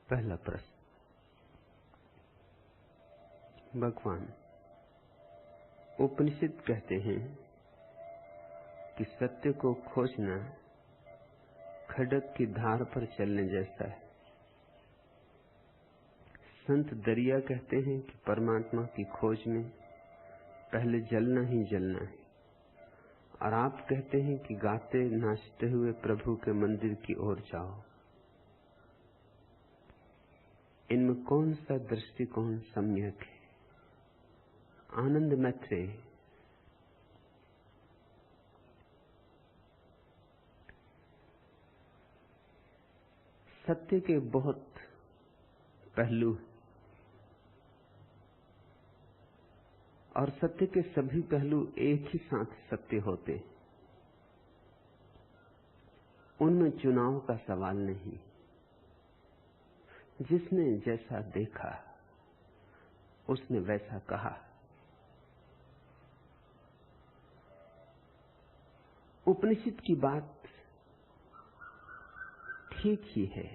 पहला प्रश्न। भगवान, उपनिषद कहते हैं कि सत्य को खोजना खड्ग की धार पर चलने जैसा है। संत दरिया कहते हैं कि परमात्मा की खोज में पहले जलना ही जलना है, और आप कहते हैं कि गाते नाचते हुए प्रभु के मंदिर की ओर जाओ। इनमें कौन सा दृष्टिकोण सम्यक है? आनंद मैत्रेय। सत्य के बहुत पहलू और सत्य के सभी पहलू एक ही साथ सत्य होते हैं। उनमें चुनाव का सवाल नहीं। जिसने जैसा देखा उसने वैसा कहा। उपनिषद की बात ठीक ही है,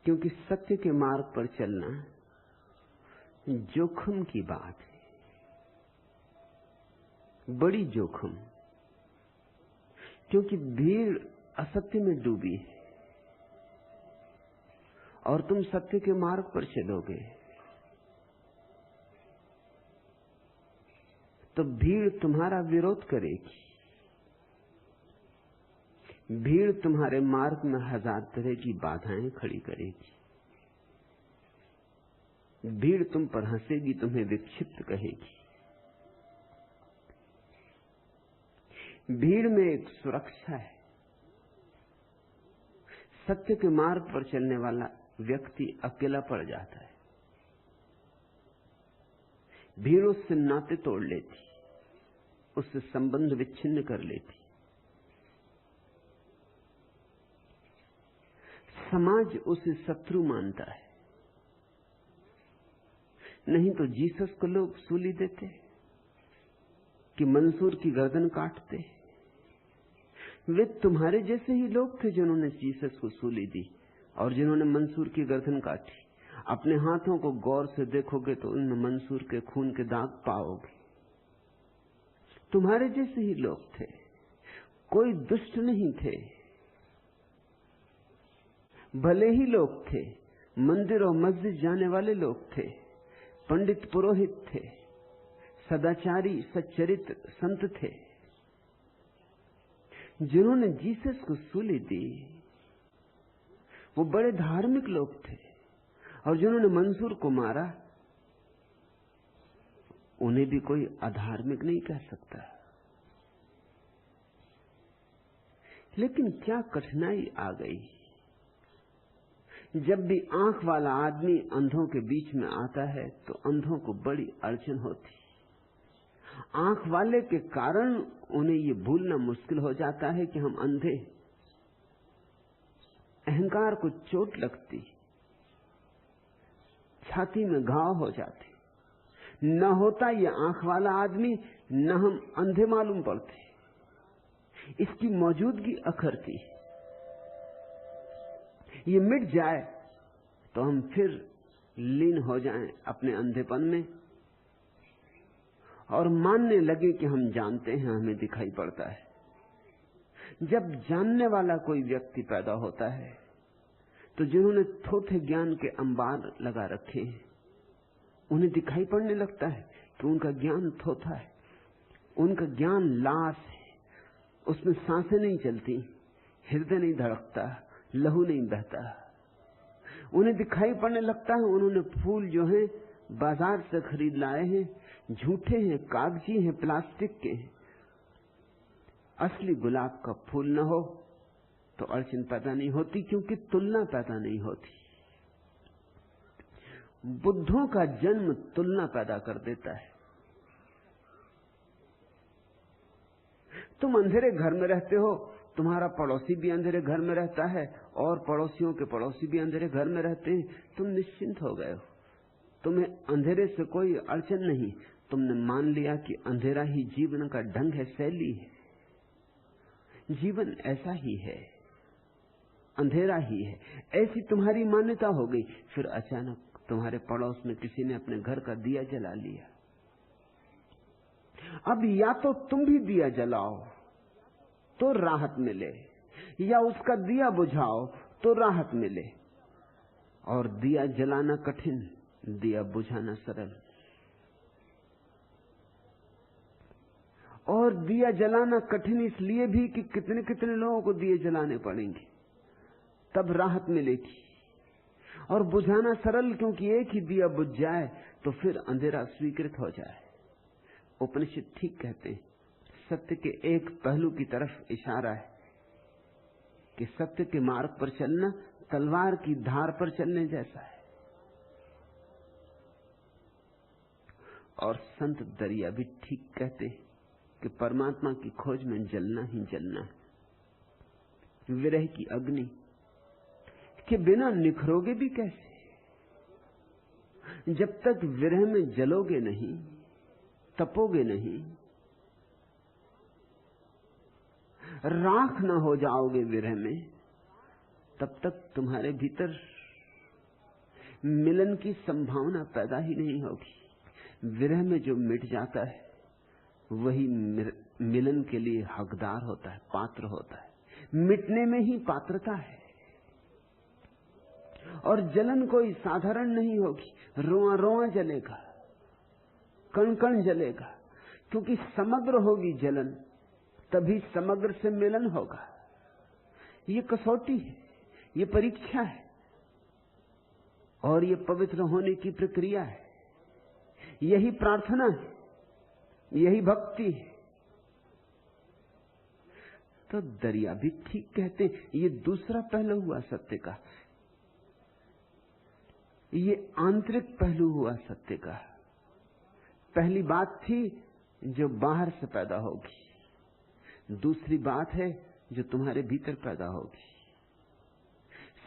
क्योंकि सत्य के मार्ग पर चलना जोखिम की बात है, बड़ी जोखिम, क्योंकि भीड़ असत्य में डूबी है और तुम सत्य के मार्ग पर चलोगे तो भीड़ तुम्हारा विरोध करेगी। भीड़ तुम्हारे मार्ग में हजार तरह की बाधाएं खड़ी करेगी। भीड़ तुम पर हंसेगी, तुम्हें विक्षिप्त कहेगी। भीड़ में एक सुरक्षा है। सत्य के मार्ग पर चलने वाला व्यक्ति अकेला पड़ जाता है। भीड़ उससे नाते तोड़ लेती, उससे संबंध विच्छिन्न कर लेती। समाज उसे शत्रु मानता है। नहीं तो जीसस को लोग सूली देते कि मंसूर की गर्दन काटते। वे तुम्हारे जैसे ही लोग थे जिन्होंने जीसस को सूली दी और जिन्होंने मंसूर की गर्दन काटी। अपने हाथों को गौर से देखोगे तो उनमें मंसूर के खून के दाग पाओगे। तुम्हारे जैसे ही लोग थे, कोई दुष्ट नहीं थे। भले ही लोग थे, मंदिर और मस्जिद जाने वाले लोग थे, पंडित पुरोहित थे, सदाचारी सच्चरित्र संत थे। जिन्होंने जीसस को सूली दी वो बड़े धार्मिक लोग थे, और जिन्होंने मंसूर को मारा उन्हें भी कोई अधार्मिक नहीं कह सकता। लेकिन क्या कठिनाई आ गई। जब भी आंख वाला आदमी अंधों के बीच में आता है तो अंधों को बड़ी अड़चन होती। आंख वाले के कारण उन्हें ये भूलना मुश्किल हो जाता है कि हम अंधे। अहंकार को चोट लगती, छाती में घाव हो जाते। न होता ये आंख वाला आदमी, न हम अंधे मालूम पड़ते। इसकी मौजूदगी अखरती। ये मिट जाए तो हम फिर लीन हो जाएं अपने अंधेपन में और मानने लगे कि हम जानते हैं, हमें दिखाई पड़ता है। जब जानने वाला कोई व्यक्ति पैदा होता है तो जिन्होंने थोथे ज्ञान के अंबार लगा रखे हैं उन्हें दिखाई पड़ने लगता है कि उनका ज्ञान थोथा है, उनका ज्ञान लाश है, उसमें सांसें नहीं चलती, हृदय नहीं धड़कता, लहू नहीं बहता। उन्हें दिखाई पड़ने लगता है उन्होंने फूल जो है बाजार से खरीद लाए हैं, झूठे हैं, कागजी हैं, प्लास्टिक के हैं। असली गुलाब का फूल न हो तो अड़चन पैदा नहीं होती, क्योंकि तुलना पैदा नहीं होती। बुद्धों का जन्म तुलना पैदा कर देता है। तुम अंधेरे घर में रहते हो, तुम्हारा पड़ोसी भी अंधेरे घर में रहता है और पड़ोसियों के पड़ोसी भी अंधेरे घर में रहते हैं। तुम निश्चिंत हो गए हो, तुम्हें अंधेरे से कोई अड़चन नहीं। तुमने मान लिया कि अंधेरा ही जीवन का ढंग है, शैली है। जीवन ऐसा ही है, अंधेरा ही है, ऐसी तुम्हारी मान्यता हो गई। फिर अचानक तुम्हारे पड़ोस में किसी ने अपने घर का दिया जला लिया। अब या तो तुम भी दिया जलाओ तो राहत मिले, या उसका दिया बुझाओ तो राहत मिले। और दिया जलाना कठिन, दिया बुझाना सरल। और दिया जलाना कठिन इसलिए भी कि कितने कितने लोगों को दिए जलाने पड़ेंगे, तब राहत मिलेगी। और बुझाना सरल, क्योंकि एक ही दिया बुझ जाए तो फिर अंधेरा स्वीकृत हो जाए। उपनिषद ठीक कहते हैं, सत्य के एक पहलू की तरफ इशारा है कि सत्य के मार्ग पर चलना तलवार की धार पर चलने जैसा है। और संत दरिया भी ठीक कहते हैं कि परमात्मा की खोज में जलना ही जलना है। विरह की अग्नि के बिना निखरोगे भी कैसे? जब तक विरह में जलोगे नहीं, तपोगे नहीं, राख ना हो जाओगे विरह में, तब तक तुम्हारे भीतर मिलन की संभावना पैदा ही नहीं होगी। विरह में जो मिट जाता है वही मिलन के लिए हकदार होता है, पात्र होता है। मिटने में ही पात्रता है। और जलन कोई साधारण नहीं होगी, रोआ रोआ जलेगा, कण कण जलेगा, क्योंकि समग्र होगी जलन, तभी समग्र से मिलन होगा। ये कसौटी है, ये परीक्षा है, और ये पवित्र होने की प्रक्रिया है। यही प्रार्थना है, यही भक्ति है। तो दरिया भी ठीक कहते हैं, ये दूसरा पहलू हुआ सत्य का, ये आंतरिक पहलू हुआ सत्य का। पहली बात थी जो बाहर से पैदा होगी, दूसरी बात है जो तुम्हारे भीतर पैदा होगी।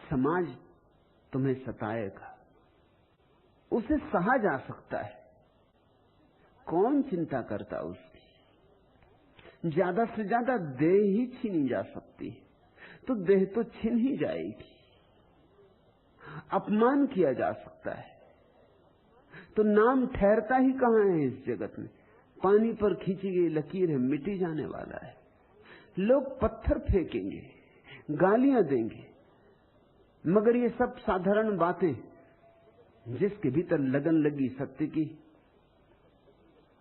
समाज तुम्हें सताएगा, उसे सहा जा सकता है, कौन चिंता करता उसकी। ज्यादा से ज्यादा देह ही छीनी जा सकती है, तो देह तो छीन ही जाएगी। अपमान किया जा सकता है, तो नाम ठहरता ही कहां है इस जगत में। पानी पर खींची गई लकीर है, मिटी जाने वाला है। लोग पत्थर फेंकेंगे, गालियां देंगे, मगर ये सब साधारण बातें। जिसके भीतर लगन लगी सत्य की,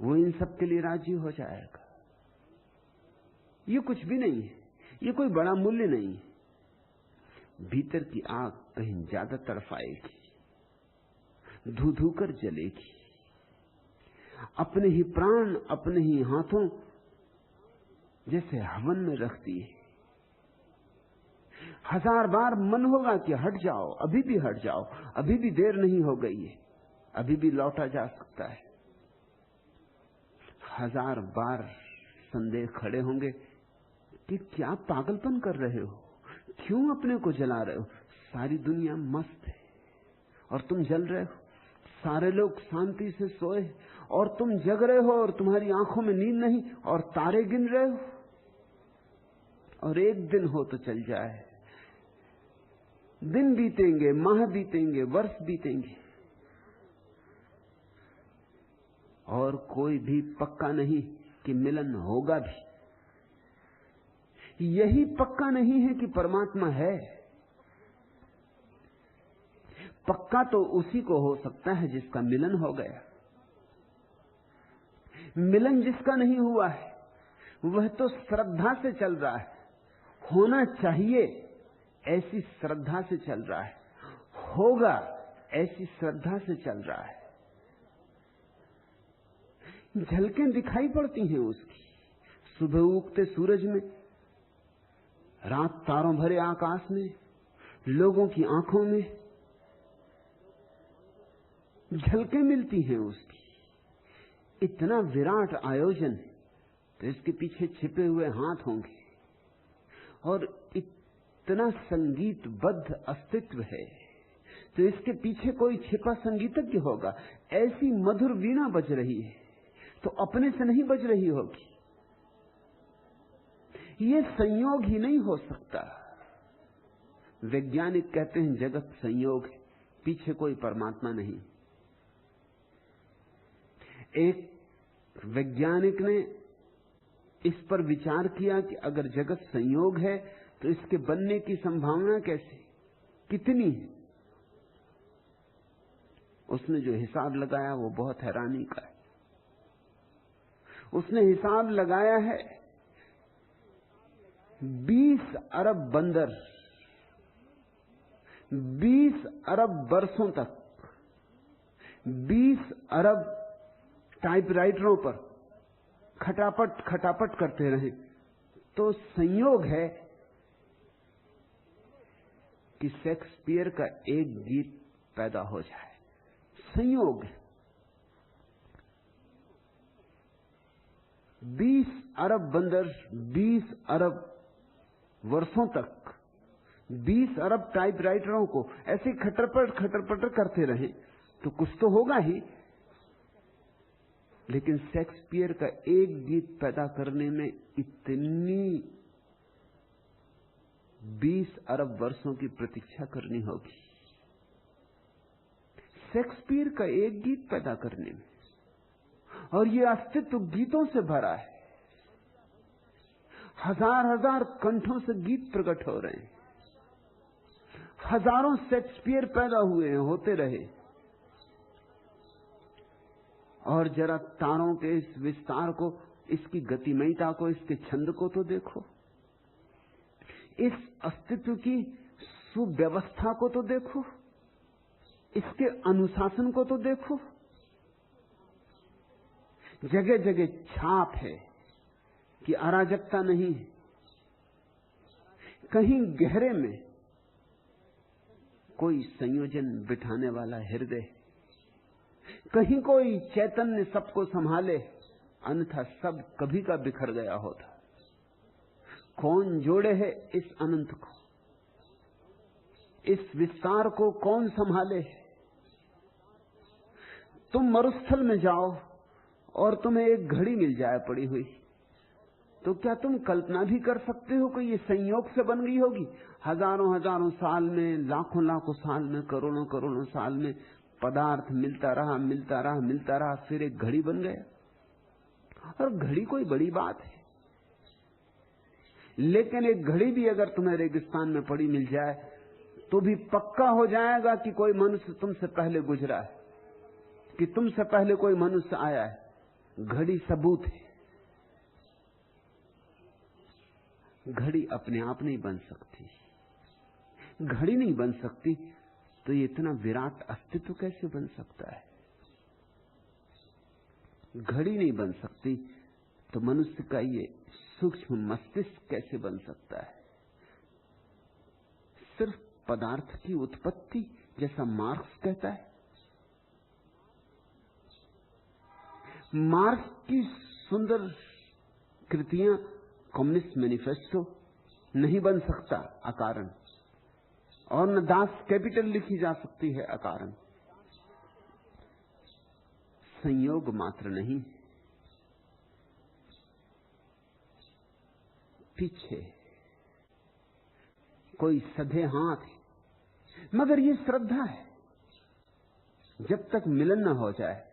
वो इन सब के लिए राजी हो जाएगा। ये कुछ भी नहीं है, ये कोई बड़ा मूल्य नहीं है। भीतर की आग कहीं ज्यादा तरफ आएगी, धू धू कर जलेगी। अपने ही प्राण अपने ही हाथों जैसे हवन में रखती है। 1000 बार मन होगा कि हट जाओ, अभी भी हट जाओ, अभी भी देर नहीं हो गई है, अभी भी लौटा जा सकता है। 1000 बार संदेह खड़े होंगे कि क्या पागलपन कर रहे हो, क्यों अपने को जला रहे हो। सारी दुनिया मस्त है और तुम जल रहे हो। सारे लोग शांति से सोए और तुम जग रहे हो, और तुम्हारी आंखों में नींद नहीं, और तारे गिन रहे हो। और एक दिन हो तो चल जाए, दिन बीतेंगे, माह बीतेंगे, वर्ष बीतेंगे, और कोई भी पक्का नहीं कि मिलन होगा भी। यही पक्का नहीं है कि परमात्मा है। पक्का तो उसी को हो सकता है जिसका मिलन हो गया। मिलन जिसका नहीं हुआ है वह तो श्रद्धा से चल रहा है, होना चाहिए ऐसी श्रद्धा से चल रहा है, होगा ऐसी श्रद्धा से चल रहा है। झलकें दिखाई पड़ती हैं उसकी, सुबह उगते सूरज में, रात तारों भरे आकाश में, लोगों की आंखों में झलकें मिलती हैं उसकी। इतना विराट आयोजन, तो इसके पीछे छिपे हुए हाथ होंगे, और इतना संगीतबद्ध अस्तित्व है, तो इसके पीछे कोई छिपा संगीतज्ञ होगा। ऐसी मधुर वीणा बज रही है तो अपने से नहीं बज रही होगी। ये संयोग ही नहीं हो सकता। वैज्ञानिक कहते हैं जगत संयोग है, पीछे कोई परमात्मा नहीं। एक वैज्ञानिक ने इस पर विचार किया कि अगर जगत संयोग है तो इसके बनने की संभावना कैसी, कितनी है। उसने जो हिसाब लगाया वो बहुत हैरानी का है। उसने हिसाब लगाया है 20 अरब बंदर 20 अरब वर्षों तक 20 अरब टाइपराइटरों पर खटापट खटापट करते रहे तो संयोग है कि शेक्सपियर का एक गीत पैदा हो जाए। संयोग है। 20 अरब बंदर 20 अरब वर्षों तक 20 अरब टाइपराइटरों को ऐसे खटरपट करते रहे तो कुछ तो होगा ही। लेकिन शेक्सपियर का एक गीत पैदा करने में इतनी 20 अरब वर्षों की प्रतीक्षा करनी होगी। शेक्सपियर का एक गीत पैदा करने में, और ये अस्तित्व गीतों से भरा है। हजार हजार कंठों से गीत प्रकट हो रहे हैं। हजारों शेक्सपियर पैदा हुए हैं, होते रहे। और जरा तारों के इस विस्तार को, इसकी गतिमयता को, इसके छंद को तो देखो। इस अस्तित्व की सुव्यवस्था को तो देखो। इसके अनुशासन को तो देखो। जगह जगह छाप है कि अराजकता नहीं है। कहीं गहरे में कोई संयोजन बिठाने वाला हृदय, कहीं कोई चैतन्य सबको संभाले, अन्यथा सब कभी का बिखर गया होता। कौन जोड़े है इस अनंत को, इस विस्तार को कौन संभाले? तुम मरुस्थल में जाओ और तुम्हें एक घड़ी मिल जाए पड़ी हुई, तो क्या तुम कल्पना भी कर सकते हो कि ये संयोग से बन गई होगी? हजारों हजारों साल में, लाखों लाखों साल में, करोड़ों करोड़ों साल में पदार्थ मिलता रहा, मिलता रहा, मिलता रहा, फिर एक घड़ी बन गया। और घड़ी कोई बड़ी बात है, लेकिन एक घड़ी भी अगर तुम्हें रेगिस्तान में पड़ी मिल जाए तो भी पक्का हो जाएगा कि कोई मनुष्य तुमसे पहले गुजरा है, कि तुमसे पहले कोई मनुष्य आया है। घड़ी सबूत है। घड़ी अपने आप नहीं बन सकती। घड़ी नहीं बन सकती तो ये इतना विराट अस्तित्व कैसे बन सकता है? घड़ी नहीं बन सकती तो मनुष्य का ये सूक्ष्म मस्तिष्क कैसे बन सकता है? सिर्फ पदार्थ की उत्पत्ति, जैसा मार्क्स कहता है। मार्क्स की सुंदर कृतियां, कम्युनिस्ट मैनिफेस्टो नहीं बन सकता अकारण, और न दास कैपिटल लिखी जा सकती है अकारण। संयोग मात्र नहीं, पीछे कोई सधे हाथ है। मगर ये श्रद्धा है। जब तक मिलन न हो जाए,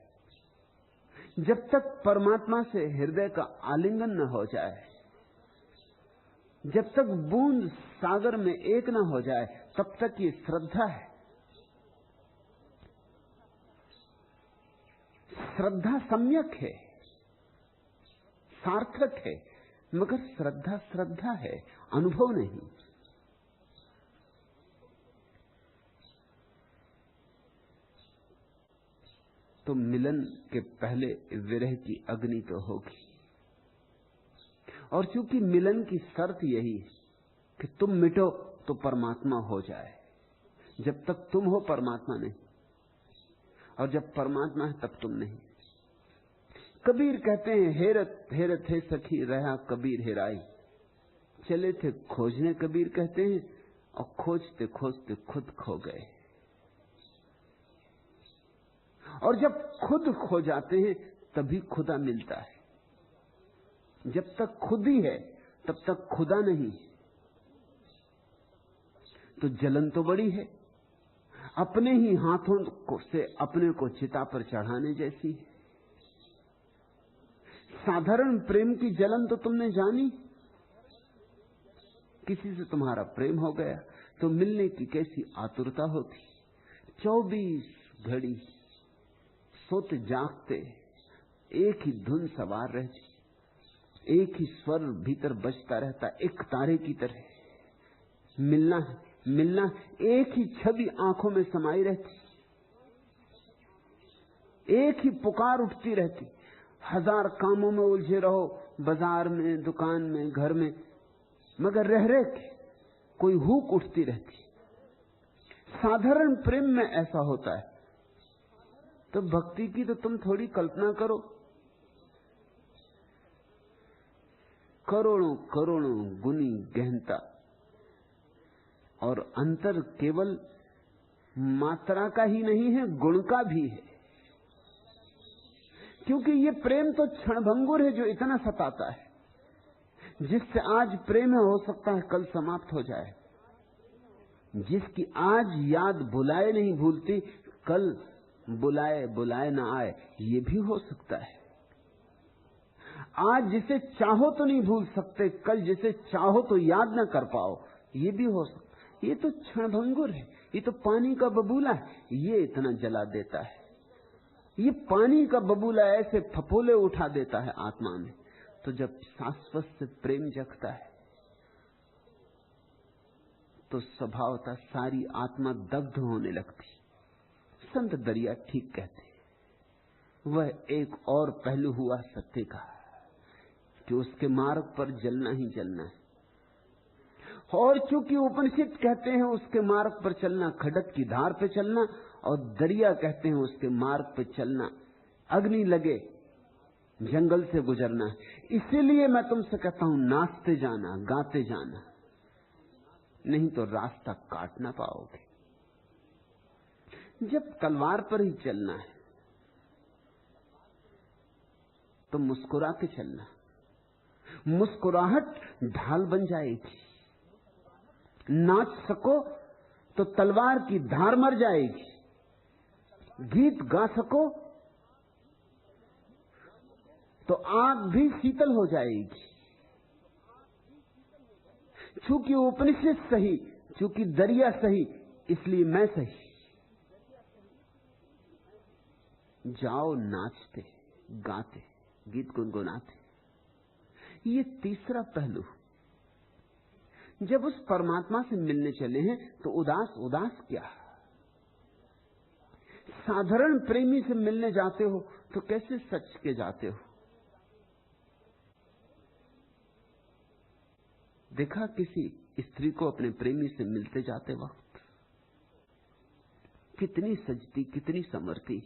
जब तक परमात्मा से हृदय का आलिंगन न हो जाए, जब तक बूंद सागर में एक न हो जाए, तब तक ये श्रद्धा है। श्रद्धा सम्यक है, सार्थक है, मगर श्रद्धा श्रद्धा है, अनुभव नहीं। तो मिलन के पहले विरह की अग्नि तो होगी। और चूंकि मिलन की शर्त यही है कि तुम मिटो तो परमात्मा हो जाए। जब तक तुम हो परमात्मा नहीं, और जब परमात्मा है तब तुम नहीं। कबीर कहते हैं, हेरत हेरत है सखी रहा कबीर हेराई। चले थे खोजने, कबीर कहते हैं, और खोजते खोजते खुद खो गए। और जब खुद खो जाते हैं तभी खुदा मिलता है। जब तक खुद ही है तब तक खुदा नहीं। तो जलन तो बड़ी है, अपने ही हाथों से अपने को चिता पर चढ़ाने जैसी है। साधारण प्रेम की जलन तो तुमने जानी, किसी से तुम्हारा प्रेम हो गया तो मिलने की कैसी आतुरता होती। 24 घड़ी सोते जागते एक ही धुन सवार रहती, एक ही स्वर भीतर बजता रहता, एक तारे की तरह। मिलना मिलना, एक ही छवि आंखों में समाई रहती, एक ही पुकार उठती रहती। 1000 कामों में उलझे रहो, बाजार में, दुकान में, घर में, मगर रह रह के कोई हुक उठती रहती। साधारण प्रेम में ऐसा होता है। तो भक्ति की तो तुम थोड़ी कल्पना करो, करोड़ों करोड़ों गुनी गहनता, और अंतर केवल मात्रा का ही नहीं है, गुण का भी है। क्योंकि ये प्रेम तो क्षणभंगुर है जो इतना सताता है। जिससे आज प्रेम है, हो सकता है कल समाप्त हो जाए। जिसकी आज याद बुलाए नहीं भूलती, कल बुलाए बुलाए ना आए, ये भी हो सकता है। आज जिसे चाहो तो नहीं भूल सकते, कल जिसे चाहो तो याद ना कर पाओ, ये भी हो सकता है। ये तो क्षणभंगुर है, ये तो पानी का बबूला है, ये इतना जला देता है। ये पानी का बबूला ऐसे फफोले उठा देता है आत्मा में। तो जब शाश्वत से प्रेम जगता है तो स्वभावतः सारी आत्मा दग्ध होने लगती। संत दरिया ठीक कहते, वह एक और पहलू हुआ सत्य का कि उसके मार्ग पर जलना ही जलना है। और चूंकि उपनिषद कहते हैं उसके मार्ग पर चलना खड्ग की धार पे चलना, और दरिया कहते हैं उसके मार्ग पे चलना अग्नि लगे जंगल से गुजरना है। इसीलिए मैं तुमसे कहता हूं, नाचते जाना, गाते जाना, नहीं तो रास्ता काट ना पाओगे। जब तलवार पर ही चलना है तो मुस्कुरा के चलना। मुस्कुराहट ढाल बन जाएगी। नाच सको तो तलवार की धार मर जाएगी। गीत गा सको तो आग भी शीतल हो जाएगी। चूंकि उपनिषद सही, चूंकि दरिया सही, इसलिए मैं सही। जाओ नाचते गाते, गीत गुनगुनाते। ये तीसरा पहलू। जब उस परमात्मा से मिलने चले हैं तो उदास उदास क्या। साधारण प्रेमी से मिलने जाते हो तो कैसे सच के जाते हो। देखा किसी स्त्री को अपने प्रेमी से मिलते जाते वक्त, कितनी सजती, कितनी समर्ती।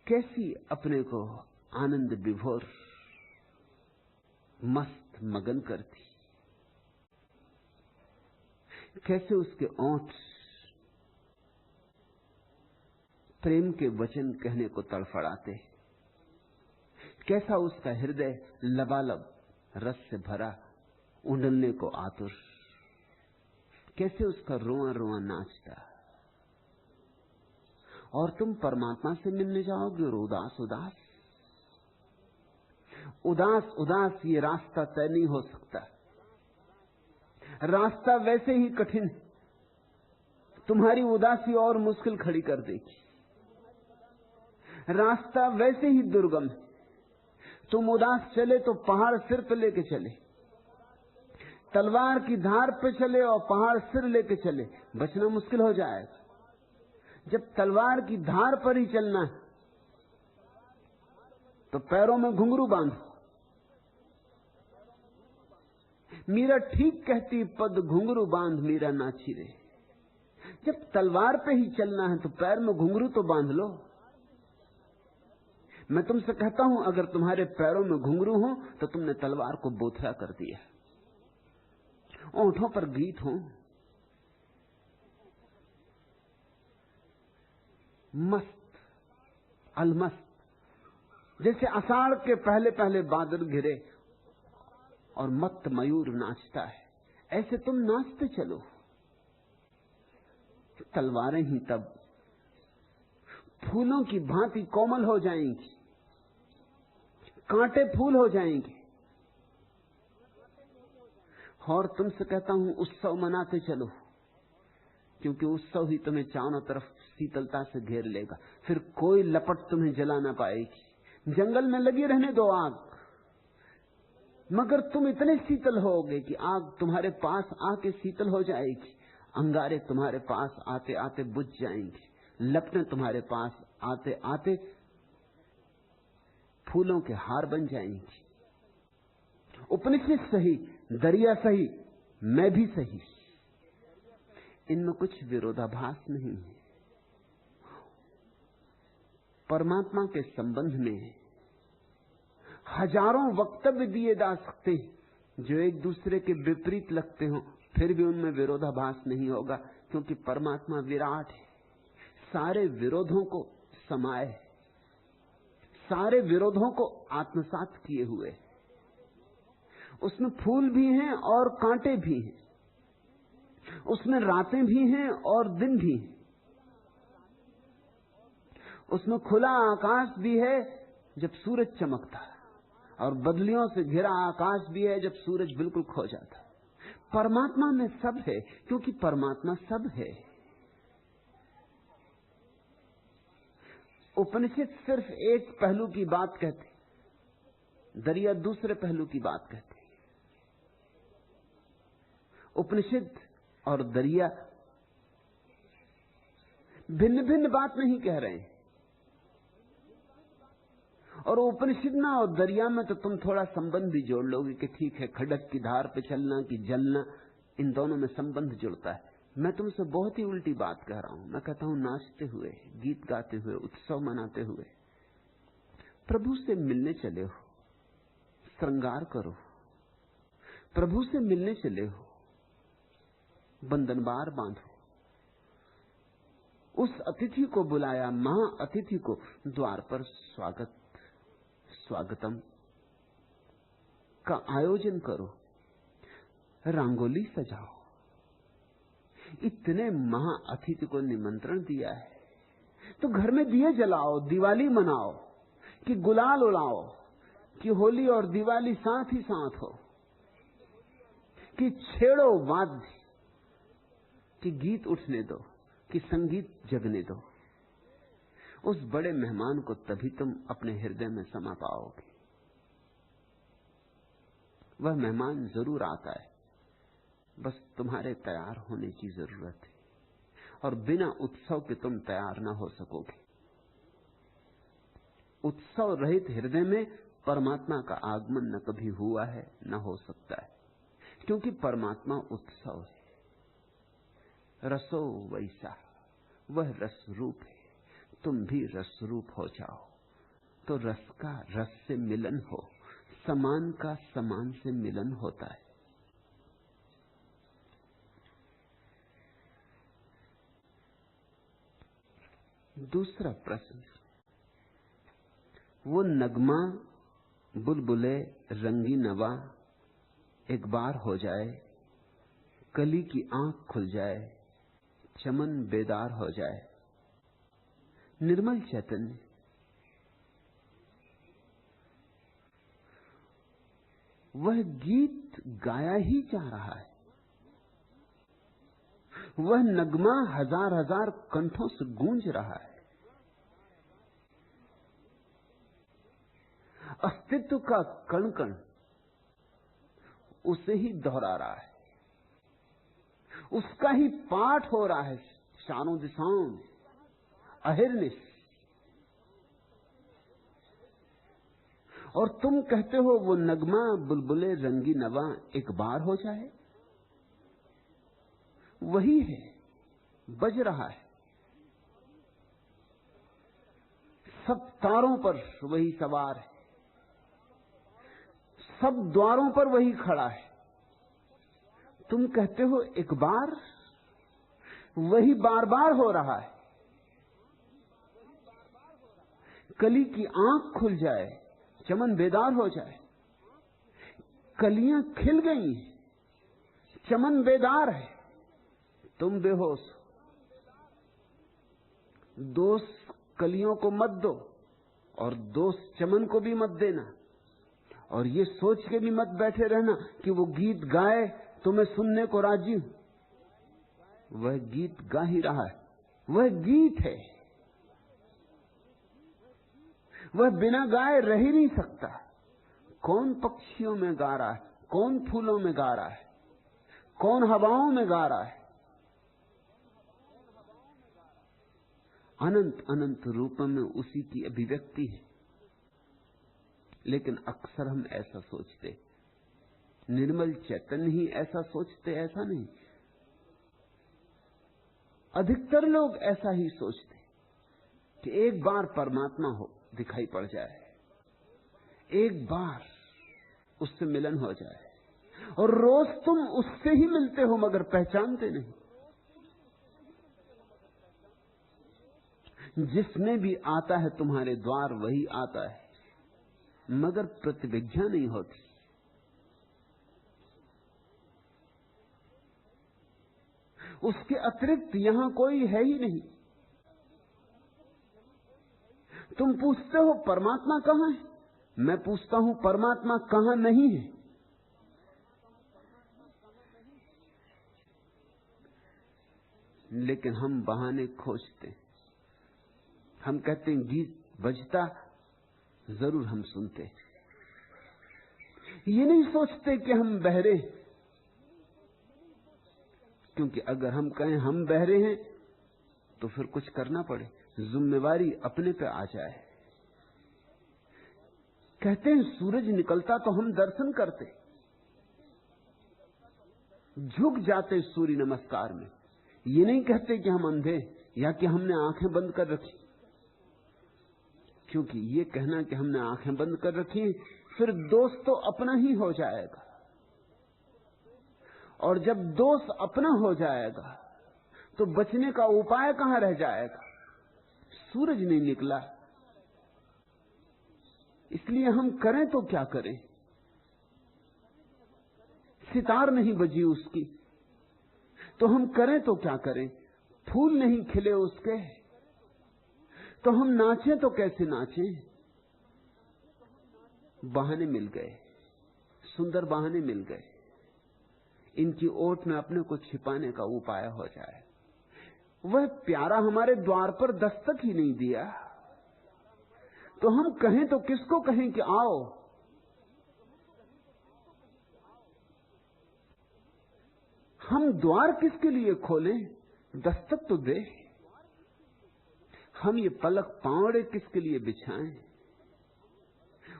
कैसी अपने को आनंद विभोर मस्त मगन करती। कैसे उसके ओंठ प्रेम के वचन कहने को तड़फड़ाते। कैसा उसका हृदय लबालब रस से भरा, उंडलने को आतुर। कैसे उसका रोआ रोआ नाचता। और तुम परमात्मा से मिलने जाओगे और उदास उदास उदास उदास। ये रास्ता तय नहीं हो सकता। रास्ता वैसे ही कठिन, तुम्हारी उदासी और मुश्किल खड़ी कर देगी। रास्ता वैसे ही दुर्गम है। तुम उदास चले तो पहाड़ सिर पे लेके चले, तलवार की धार पे चले और पहाड़ सिर लेके चले, बचना मुश्किल हो जाएगा। जब तलवार की धार पर ही चलना है तो पैरों में घुंघरू बांधो। मीरा ठीक कहती, पद घुंघरू बांध मीरा नाची रे। जब तलवार पे ही चलना है तो पैर में घुंघरू तो बांध लो। मैं तुमसे कहता हूं, अगर तुम्हारे पैरों में घुंघरू हो तो तुमने तलवार को बोथरा कर दिया। ओंठों पर गीत हो, मस्त अलमस्त, जैसे आषाढ़ के पहले पहले बादल घिरे और मत्त मयूर नाचता है, ऐसे तुम नाचते चलो। तलवारें ही तब फूलों की भांति कोमल हो जाएंगी, कांटे फूल हो जाएंगे। और तुमसे कहता हूं उत्सव मनाते चलो, क्योंकि उत्सव ही तुम्हें चारों तरफ शीतलता से घेर लेगा। फिर कोई लपट तुम्हें जला ना पाएगी। जंगल में लगी रहने दो आग, मगर तुम इतने शीतल होगे कि आग तुम्हारे पास आके शीतल हो जाएगी। अंगारे तुम्हारे पास आते आते बुझ जाएंगे, लपटें तुम्हारे पास आते आते फूलों के हार बन जाएंगी। उपनिषद सही, दरिया सही, मैं भी सही, इनमें कुछ विरोधाभास नहीं है। परमात्मा के संबंध में हजारों वक्तव्य दिए जा सकते हैं जो एक दूसरे के विपरीत लगते हो, फिर भी उनमें विरोधाभास नहीं होगा, क्योंकि परमात्मा विराट है, सारे विरोधों को समाये है, सारे विरोधों को आत्मसात किए हुए। उसमें फूल भी हैं और कांटे भी हैं, उसमें रातें भी हैं और दिन भी हैं, उसमें खुला आकाश भी है जब सूरज चमकता, और बदलियों से घिरा आकाश भी है जब सूरज बिल्कुल खो जाता। परमात्मा में सब है, क्योंकि परमात्मा सब है। उपनिषद सिर्फ एक पहलू की बात कहते, दरिया दूसरे पहलू की बात कहते। उपनिषद और दरिया भिन्न भिन्न बात नहीं कह रहे हैं। और उपनिषद में और दरिया में तो तुम थोड़ा संबंध भी जोड़ लोगे कि ठीक है, खडक की धार पे चलना कि जलना, इन दोनों में संबंध जुड़ता है। मैं तुमसे बहुत ही उल्टी बात कह रहा हूं। मैं कहता हूं नाचते हुए, गीत गाते हुए, उत्सव मनाते हुए प्रभु से मिलने चले हो, श्रृंगार करो, प्रभु से मिलने चले हो, बंधनबार बांधो। उस अतिथि को बुलाया, महा अतिथि को, द्वार पर स्वागतम का आयोजन करो, रंगोली सजाओ। इतने महा अतिथि को निमंत्रण दिया है तो घर में दिए जलाओ, दिवाली मनाओ, कि गुलाल उड़ाओ, कि होली और दिवाली साथ ही साथ हो, कि छेड़ो वाद्य, कि गीत उठने दो, कि संगीत जगने दो। उस बड़े मेहमान को तभी तुम अपने हृदय में समा पाओगे। वह मेहमान जरूर आता है, बस तुम्हारे तैयार होने की जरूरत है, और बिना उत्सव के तुम तैयार ना हो सकोगे। उत्सव रहित हृदय में परमात्मा का आगमन न कभी हुआ है, न हो सकता है, क्योंकि परमात्मा उत्सव है। रसो वैसा, वह रस रूप है, तुम भी रस रूप हो जाओ, तो रस का रस से मिलन हो, समान का समान से मिलन होता है। दूसरा प्रश्न, वो नगमा बुलबुले रंगी नवा एक बार हो जाए, कली की आंख खुल जाए, चमन बेदार हो जाए। निर्मल चैतन्य, वह गीत गाया ही जा रहा है, वह नगमा हजार हजार कंठों से गूंज रहा है। अस्तित्व का कण कण उसे ही दोहरा रहा है, उसका ही पाठ हो रहा है चारों दिशाओं में, अहिर्निश। और तुम कहते हो वो नगमा बुलबुले रंगी नवा एक बार हो जाए। वही है, बज रहा है, सब तारों पर वही सवार है, सब द्वारों पर वही खड़ा है। तुम कहते हो एक बार, वही बार बार हो रहा है। कली की आंख खुल जाए, चमन बेदार हो जाए। कलियां खिल गई, चमन बेदार है, तुम बेहोश हो। दोष कलियों को मत दो और दोष चमन को भी मत देना, और ये सोच के भी मत बैठे रहना कि वो गीत गाए तो मैं सुनने को राजी हूं। वह गीत गा ही रहा है, वह गीत है, वह बिना गाए रह ही नहीं सकता। कौन पक्षियों में गा रहा है, कौन फूलों में गा रहा है, कौन हवाओं में गा रहा है? अनंत अनंत रूपों में उसी की अभिव्यक्ति है। लेकिन अक्सर हम ऐसा सोचते, निर्मल चैतन्य ही ऐसा सोचते, ऐसा नहीं। अधिकतर लोग ऐसा ही सोचते कि एक बार परमात्मा हो दिखाई पड़ जाए, एक बार उससे मिलन हो जाए, और रोज तुम उससे ही मिलते हो मगर पहचानते नहीं। जिसमें भी आता है तुम्हारे द्वार वही आता है, मगर प्रतिविज्ञा नहीं होती। उसके अतिरिक्त यहां कोई है ही नहीं। तुम पूछते हो परमात्मा कहां है, मैं पूछता हूं परमात्मा कहां नहीं है। लेकिन हम बहाने खोजते, हम कहते हैं गीत बजता, जरूर हम सुनते। ये नहीं सोचते कि हम बहरे, क्योंकि अगर हम कहें हम बहरे हैं तो फिर कुछ करना पड़े, जिम्मेवारी अपने पे आ जाए। कहते हैं सूरज निकलता तो हम दर्शन करते, झुक जाते सूर्य नमस्कार में। ये नहीं कहते कि हम अंधे या कि हमने आंखें बंद कर रखी, क्योंकि ये कहना कि हमने आंखें बंद कर रखी फिर दोष तो अपना ही हो जाएगा, और जब दोष अपना हो जाएगा तो बचने का उपाय कहां रह जाएगा। सूरज नहीं निकला, इसलिए हम करें तो क्या करें। सितार नहीं बजी उसकी तो हम करें तो क्या करें। फूल नहीं खिले उसके तो हम नाचें तो कैसे नाचें। बहाने मिल गए, सुंदर बहाने मिल गए, इनकी ओट में अपने को छिपाने का उपाय हो जाए। वह प्यारा हमारे द्वार पर दस्तक ही नहीं दिया तो हम कहें तो किसको कहें कि आओ। हम द्वार किसके लिए खोलें, दस्तक तो दे। हम ये पलक पावड़े किसके लिए बिछाएं,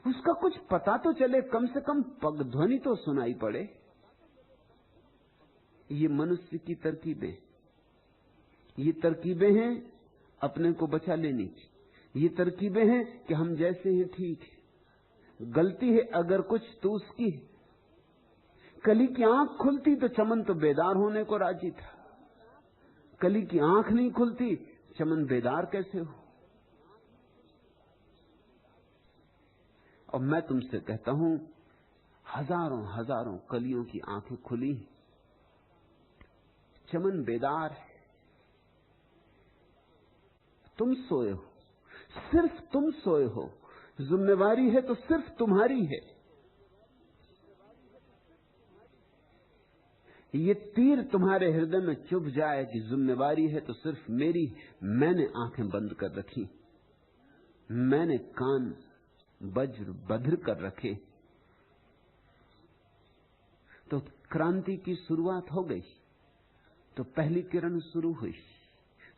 उसका कुछ पता तो चले, कम से कम पग ध्वनि तो सुनाई पड़े। ये मनुष्य की तरकीबें, ये तरकीबें हैं अपने को बचा लेने की। ये तरकीबें हैं कि हम जैसे हैं ठीक है, गलती है अगर कुछ तो उसकी है। कली की आंख खुलती तो चमन तो बेदार होने को राजी था, कली की आंख नहीं खुलती, चमन बेदार कैसे हो। और मैं तुमसे कहता हूं हजारों हजारों कलियों की आंखें खुली, चमन बेदार है। तुम सोए हो, सिर्फ तुम सोए हो, जिम्मेवारी है तो सिर्फ तुम्हारी है। ये तीर तुम्हारे हृदय में चुभ जाए कि जिम्मेवारी है तो सिर्फ मेरी। मैंने आंखें बंद कर रखी, मैंने कान वज्र बधिर कर रखे, तो क्रांति की शुरुआत हो गई, तो पहली किरण शुरू हुई,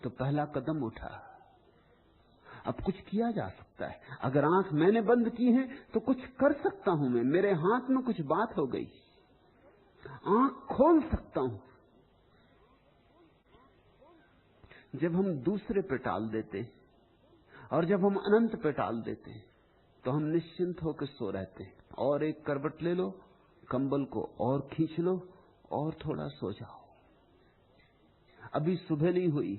तो पहला कदम उठा। अब कुछ किया जा सकता है। अगर आंख मैंने बंद की है तो कुछ कर सकता हूं मैं, मेरे हाथ में कुछ बात हो गई, आंख खोल सकता हूं। जब हम दूसरे पे टाल देते और जब हम अनंत पे टाल देते तो हम निश्चिंत होकर सो रहते हैं। और एक करवट ले लो, कंबल को और खींच लो और थोड़ा सो जाओ। अभी सुबह नहीं हुई,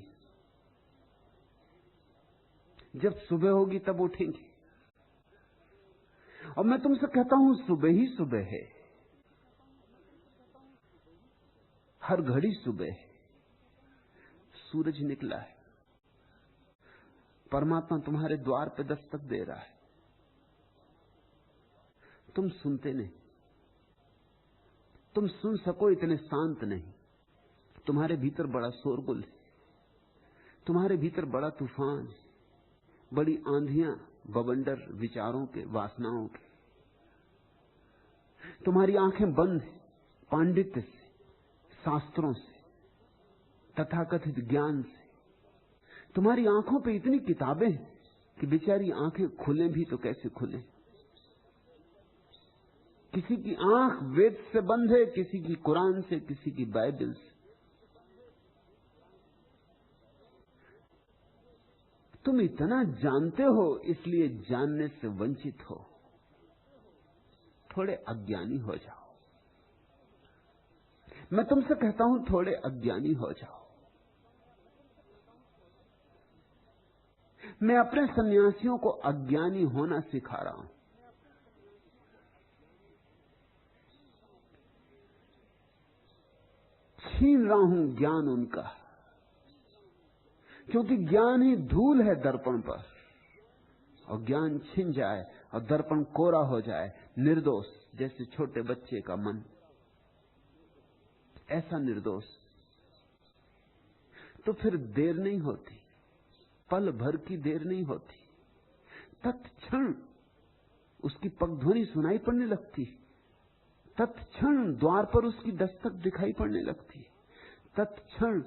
जब सुबह होगी तब उठेंगे। और मैं तुमसे कहता हूं सुबह ही सुबह है, हर घड़ी सुबह है। सूरज निकला है, परमात्मा तुम्हारे द्वार पे दस्तक दे रहा है। तुम सुनते नहीं, तुम सुन सको इतने शांत नहीं। तुम्हारे भीतर बड़ा शोरगुल है, तुम्हारे भीतर बड़ा तूफान है, बड़ी आंधियां, बवंडर विचारों के, वासनाओं के। तुम्हारी आंखें बंद है पांडित्य से, शास्त्रों से, तथाकथित ज्ञान से। तुम्हारी आंखों पे इतनी किताबें हैं कि बेचारी आंखें खुले भी तो कैसे खुले। किसी की आंख वेद से बंद है, किसी की कुरान से, किसी की बाइबल से। तुम इतना जानते हो इसलिए जानने से वंचित हो। थोड़े अज्ञानी हो जाओ। मैं तुमसे कहता हूं थोड़े अज्ञानी हो जाओ। मैं अपने सन्यासियों को अज्ञानी होना सिखा रहा हूं। छीन रहा हूं ज्ञान उनका, क्योंकि ज्ञान ही धूल है दर्पण पर। और ज्ञान छिन जाए और दर्पण कोरा हो जाए, निर्दोष जैसे छोटे बच्चे का मन, ऐसा निर्दोष, तो फिर देर नहीं होती, पल भर की देर नहीं होती। तत्क्षण उसकी पगध्वनि सुनाई पड़ने लगती, तत्क्षण द्वार पर उसकी दस्तक दिखाई पड़ने लगती, तत्क्षण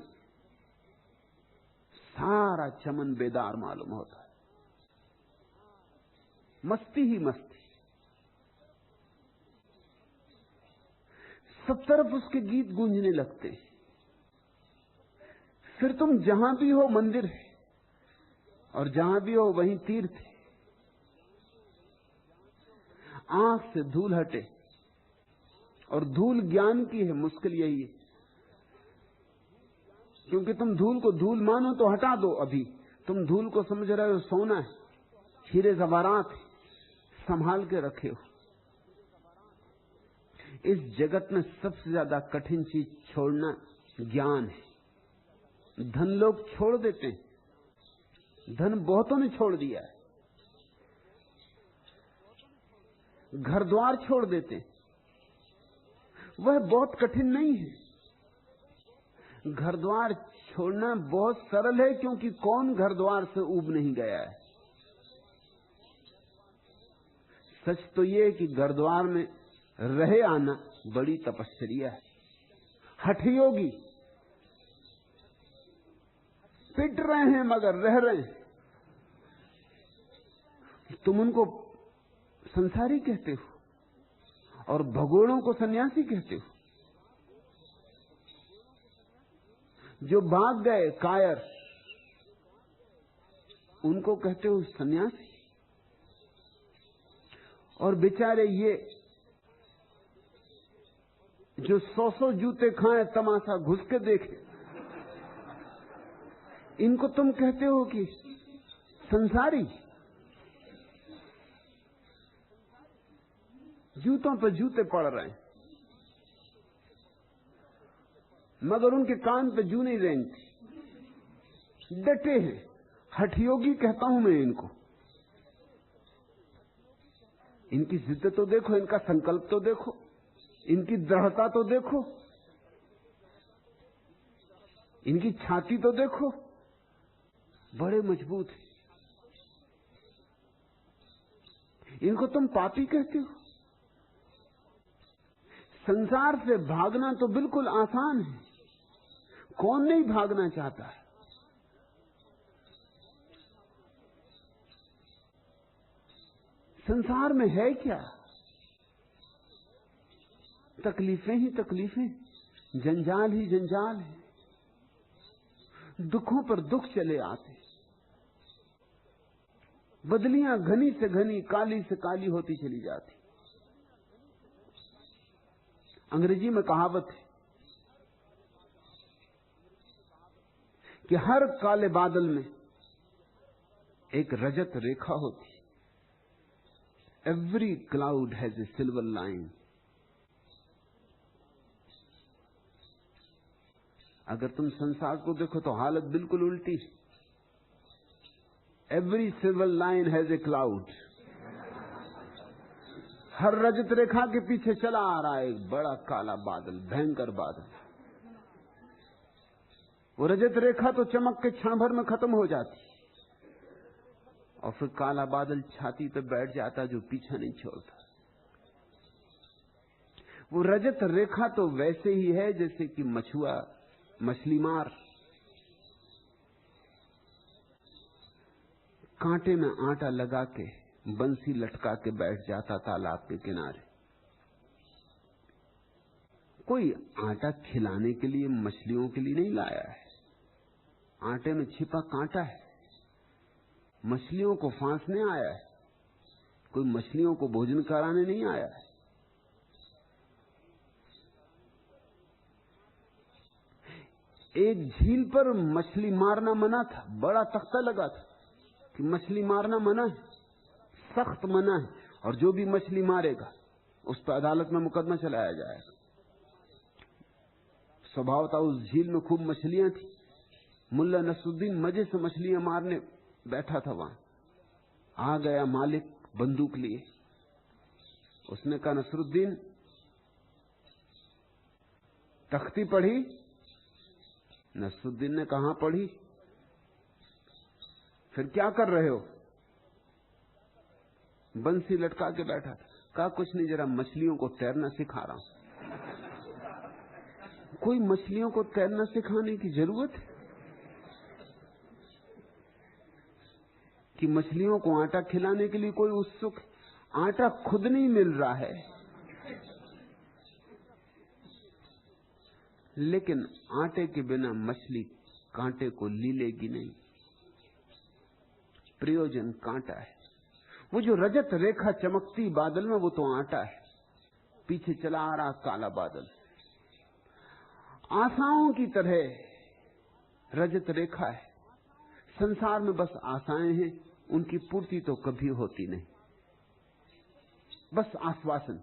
सारा चमन बेदार मालूम होता है। मस्ती ही मस्ती, सब तरफ उसके गीत गूंजने लगते। फिर तुम जहां भी हो मंदिर है, और जहां भी हो वहीं तीर्थ है। आंख से धूल हटे, और धूल ज्ञान की है। मुश्किल यही है, क्योंकि तुम धूल को धूल मानो तो हटा दो। अभी तुम धूल को समझ रहे हो सोना है, हीरे जवाहरात है, संभाल के रखे हो। इस जगत में सबसे ज्यादा कठिन चीज छोड़ना ज्ञान है। धन लोग छोड़ देते हैं, धन बहुतों ने छोड़ दिया है। घर द्वार छोड़ देते हैं, वह बहुत कठिन नहीं है। घर द्वार छोड़ना बहुत सरल है, क्योंकि कौन घर द्वार से ऊब नहीं गया है। सच तो यह है कि घर द्वार में रहे आना बड़ी तपस्या है। हठयोगी पिट रहे हैं मगर रह रहे हैं। तुम उनको संसारी कहते हो और भगोड़ों को सन्यासी कहते हो। जो भाग गए कायर, उनको कहते हो सन्यासी। और बेचारे ये जो 100 जूते खाएं, तमाशा घुस के देखे, इनको तुम कहते हो कि संसारी। जूतों पर जूते पड़ रहे हैं, मगर उनके कान पे जू नहीं रेंगती, डटे हैं। हठयोगी कहता हूं मैं इनको। इनकी जिद्द तो देखो, इनका संकल्प तो देखो, इनकी दृढ़ता तो देखो, इनकी छाती तो देखो, बड़े मजबूत है। इनको तुम पापी कहते हो। संसार से भागना तो बिल्कुल आसान है, कौन नहीं भागना चाहता है। संसार में है क्या? तकलीफें ही तकलीफें, जंजाल ही जंजाल है। दुखों पर दुख चले आते, बदलियां घनी से घनी, काली से काली होती चली जाती। अंग्रेजी में कहावत है कि हर काले बादल में एक रजत रेखा होती। Every cloud has a silver line. अगर तुम संसार को देखो तो हालत बिल्कुल उल्टी। Every silver line has a cloud. हर रजत रेखा के पीछे चला आ रहा है एक बड़ा काला बादल, भयंकर बादल। वो रजत रेखा तो चमक के क्षण भर में खत्म हो जाती और फिर काला बादल छाती पे बैठ जाता जो पीछा नहीं छोड़ता। वो रजत रेखा तो वैसे ही है जैसे कि मछुआ मछली मार कांटे में आटा लगा के बंसी लटका के बैठ जाता तालाब के किनारे। कोई आटा खिलाने के लिए मछलियों के लिए नहीं लाया है। आटे में छिपा कांटा है। मछलियों को फांसने आया है, कोई मछलियों को भोजन कराने नहीं आया है। एक झील पर मछली मारना मना था, बड़ा तख्ता लगा था कि मछली मारना मना है, सख्त मना है, और जो भी मछली मारेगा उस पर अदालत में मुकदमा चलाया जाएगा। स्वभाव था उस झील में खूब मछलियां थी। मुल्ला नसरुद्दीन मजे से मछलियां मारने बैठा था वहां। आ गया मालिक बंदूक लिए। उसने कहा, नसरुद्दीन तख्ती पढ़ी? नसरुद्दीन ने कहा पढ़ी। फिर क्या कर रहे हो? बंसी लटका के बैठा था। कहा कुछ नहीं, जरा मछलियों को तैरना सिखा रहा हूं। कोई मछलियों को तैरना सिखाने की जरूरत है कि मछलियों को आटा खिलाने के लिए कोई उत्सुक? आटा खुद नहीं मिल रहा है, लेकिन आटे के बिना मछली कांटे को लीलेगी नहीं। प्रयोजन कांटा है। वो जो रजत रेखा चमकती बादल में, वो तो आटा है। पीछे चला आ रहा काला बादल। आशाओं की तरह रजत रेखा है। संसार में बस आशाएं हैं, उनकी पूर्ति तो कभी होती नहीं। बस आश्वासन,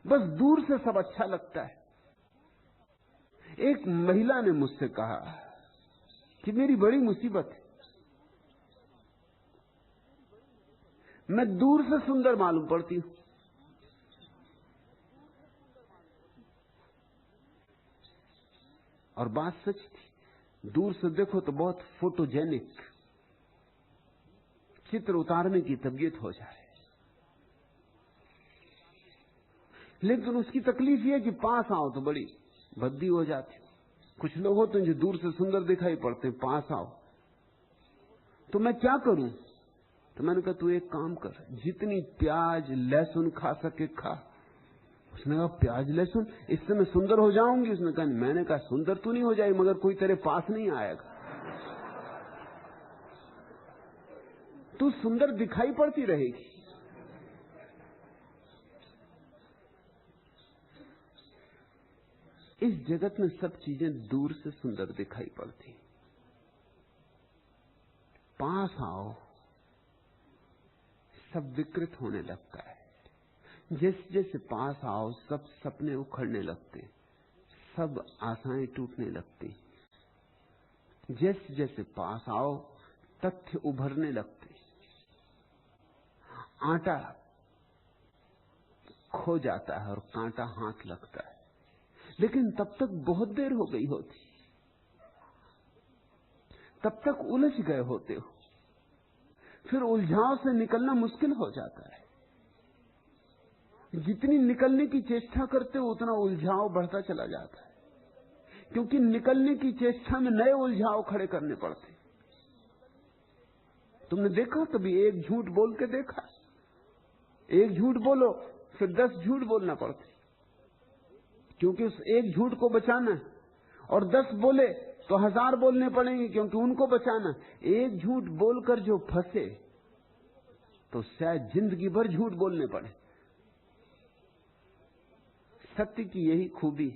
बस दूर से सब अच्छा लगता है। एक महिला ने मुझसे कहा कि मेरी बड़ी मुसीबत है, मैं दूर से सुंदर मालूम पड़ती हूं, और बात सच थी। दूर से देखो तो बहुत फोटोजेनिक, चित्र उतारने की तबीयत हो जाए, लेकिन उसकी तकलीफ यह कि पास आओ तो बड़ी भद्दी हो जाती। कुछ लोग होते हैं जो दूर से सुंदर दिखाई पड़ते हैं, पास आओ तो मैं क्या करूं? तो मैंने कहा तू एक काम कर, जितनी प्याज लहसुन खा सके खा। उसने कहा प्याज लहसुन, इससे मैं सुंदर हो जाऊंगी? उसने कहा, मैंने कहा सुंदर तू नहीं हो जाएगी, मगर कोई तेरे पास नहीं आएगा। तू सुंदर दिखाई पड़ती रहेगी। इस जगत में सब चीजें दूर से सुंदर दिखाई पड़ती, पास आओ सब विकृत होने लगता है। जैसे जैसे पास आओ सब सपने उखड़ने लगते, सब आशाएं टूटने लगती। जैसे जैसे पास आओ तथ्य उभरने लगते। आटा खो जाता है और कांटा हाथ लगता है, लेकिन तब तक बहुत देर हो गई होती, तब तक उलझ गए होते हो। फिर उलझाव से निकलना मुश्किल हो जाता है। जितनी निकलने की चेष्टा करते हो उतना उलझाव बढ़ता चला जाता है, क्योंकि निकलने की चेष्टा में नए उलझाव खड़े करने पड़ते। तुमने देखा कभी एक झूठ बोल के देखा? एक झूठ बोलो फिर 10 झूठ बोलना पड़ते, क्योंकि उस एक झूठ को बचाना है, और 10 बोले तो 1000 बोलने पड़ेंगे क्योंकि उनको बचाना। एक झूठ बोलकर जो फंसे तो शायद जिंदगी भर झूठ बोलने पड़े। सत्य की यही खूबी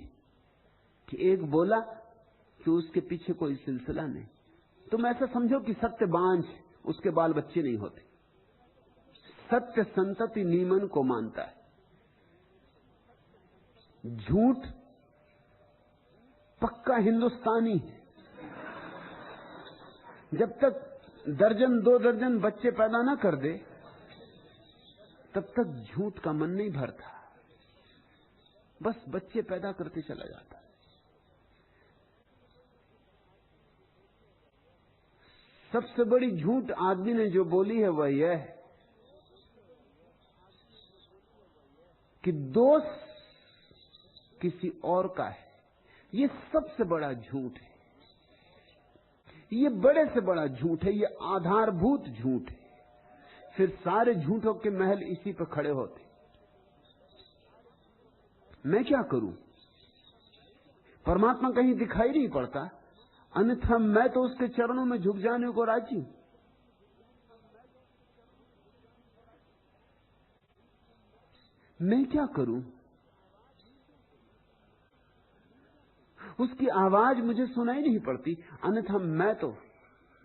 कि एक बोला कि उसके पीछे कोई सिलसिला नहीं, तुम ऐसा समझो कि सत्य बांझ, उसके बाल बच्चे नहीं होते। सत्य संतति नियमन को मानता है। झूठ पक्का हिंदुस्तानी है। जब तक दर्जन 2 दर्जन बच्चे पैदा ना कर दे तब तक झूठ का मन नहीं भरता, बस बच्चे पैदा करते चला जाता है। सबसे बड़ी झूठ आदमी ने जो बोली है वह यह है कि दोष किसी और का है। ये सबसे बड़ा झूठ है, ये बड़े से बड़ा झूठ है, ये आधारभूत झूठ है। फिर सारे झूठों के महल इसी पर खड़े होते। मैं क्या करूं? परमात्मा कहीं दिखाई नहीं पड़ता, अन्यथा मैं तो उसके चरणों में झुक जाने को राजी हूं। मैं क्या करूं? उसकी आवाज मुझे सुनाई नहीं पड़ती, अन्यथा मैं तो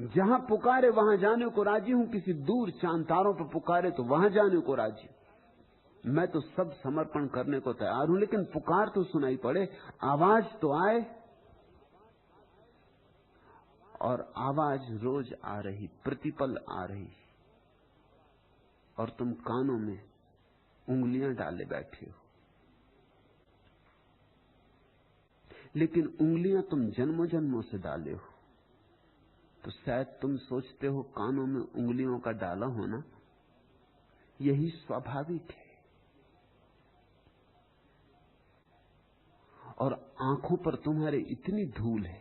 जहां पुकारे वहां जाने को राजी हूं। किसी दूर चांद तारों पर पुकारे तो वहां जाने को राजी हूं। मैं तो सब समर्पण करने को तैयार हूं, लेकिन पुकार तो सुनाई पड़े, आवाज तो आए। और आवाज रोज आ रही, प्रतिपल आ रही, और तुम कानों में उंगलियां डाले बैठे हो। लेकिन उंगलियां तुम जन्मों जन्मों से डाले हो, तो शायद तुम सोचते हो कानों में उंगलियों का डाला होना यही स्वाभाविक है। और आंखों पर तुम्हारे इतनी धूल है,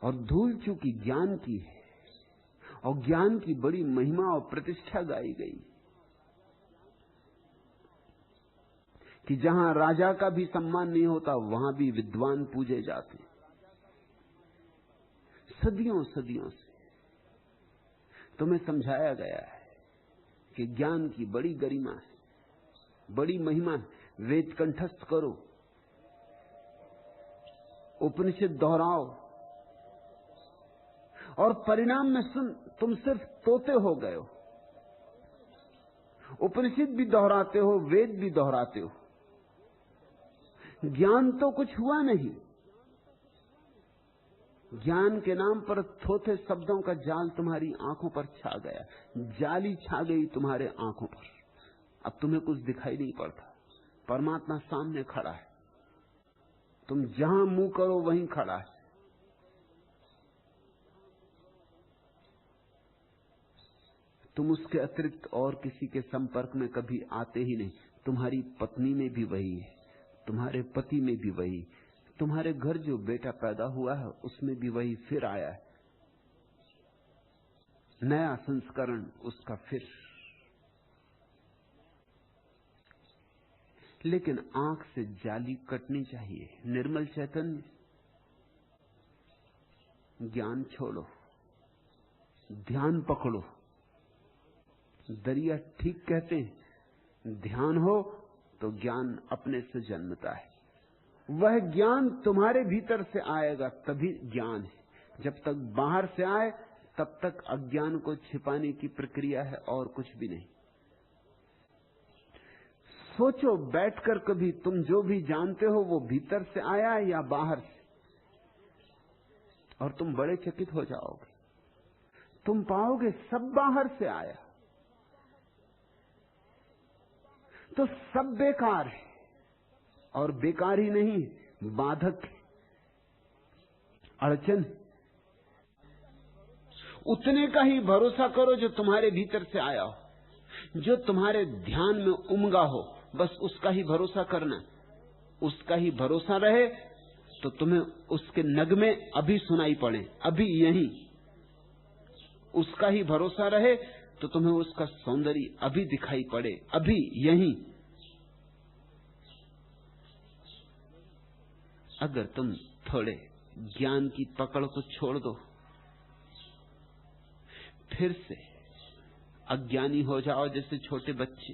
और धूल चूंकि ज्ञान की है, और ज्ञान की बड़ी महिमा और प्रतिष्ठा गाई गई कि जहां राजा का भी सम्मान नहीं होता वहां भी विद्वान पूजे जाते। सदियों सदियों से तुम्हें समझाया गया है कि ज्ञान की बड़ी गरिमा है, बड़ी महिमा है। वेद कंठस्थ करो, उपनिषद दोहराओ, और परिणाम में तुम सिर्फ तोते हो गए हो। उपनिषद भी दोहराते हो, वेद भी दोहराते हो, ज्ञान तो कुछ हुआ नहीं। ज्ञान के नाम पर थोथे शब्दों का जाल तुम्हारी आंखों पर छा गया, जाली छा गई तुम्हारे आंखों पर। अब तुम्हें कुछ दिखाई नहीं पड़ता, परमात्मा सामने खड़ा है, तुम जहां मुंह करो वहीं खड़ा है। तुम उसके अतिरिक्त और किसी के संपर्क में कभी आते ही नहीं। तुम्हारी पत्नी में भी वही है, तुम्हारे पति में भी वही, तुम्हारे घर जो बेटा पैदा हुआ है उसमें भी वही फिर आया है, नया संस्करण उसका फिर। लेकिन आंख से जाली कटनी चाहिए। निर्मल चैतन्य, ज्ञान छोड़ो, ध्यान पकड़ो। दरिया ठीक कहते हैं, ध्यान हो तो ज्ञान अपने से जन्मता है। वह ज्ञान तुम्हारे भीतर से आएगा तभी ज्ञान है। जब तक बाहर से आए तब तक अज्ञान को छिपाने की प्रक्रिया है और कुछ भी नहीं। सोचो बैठकर कभी, तुम जो भी जानते हो वो भीतर से आया या बाहर से, और तुम बड़े चकित हो जाओगे। तुम पाओगे सब बाहर से आया, तो सब बेकार है। और बेकार ही नहीं, बाधक, अड़चन। उतने का ही भरोसा करो जो तुम्हारे भीतर से आया हो, जो तुम्हारे ध्यान में उमगा हो, बस उसका ही भरोसा करना। उसका ही भरोसा रहे तो तुम्हें उसके नगमे अभी सुनाई पड़े, अभी यहीं। उसका ही भरोसा रहे तो तुम्हें उसका सौंदर्य अभी दिखाई पड़े, अभी यहीं। अगर तुम थोड़े ज्ञान की पकड़ को छोड़ दो, फिर से अज्ञानी हो जाओ जैसे छोटे बच्चे।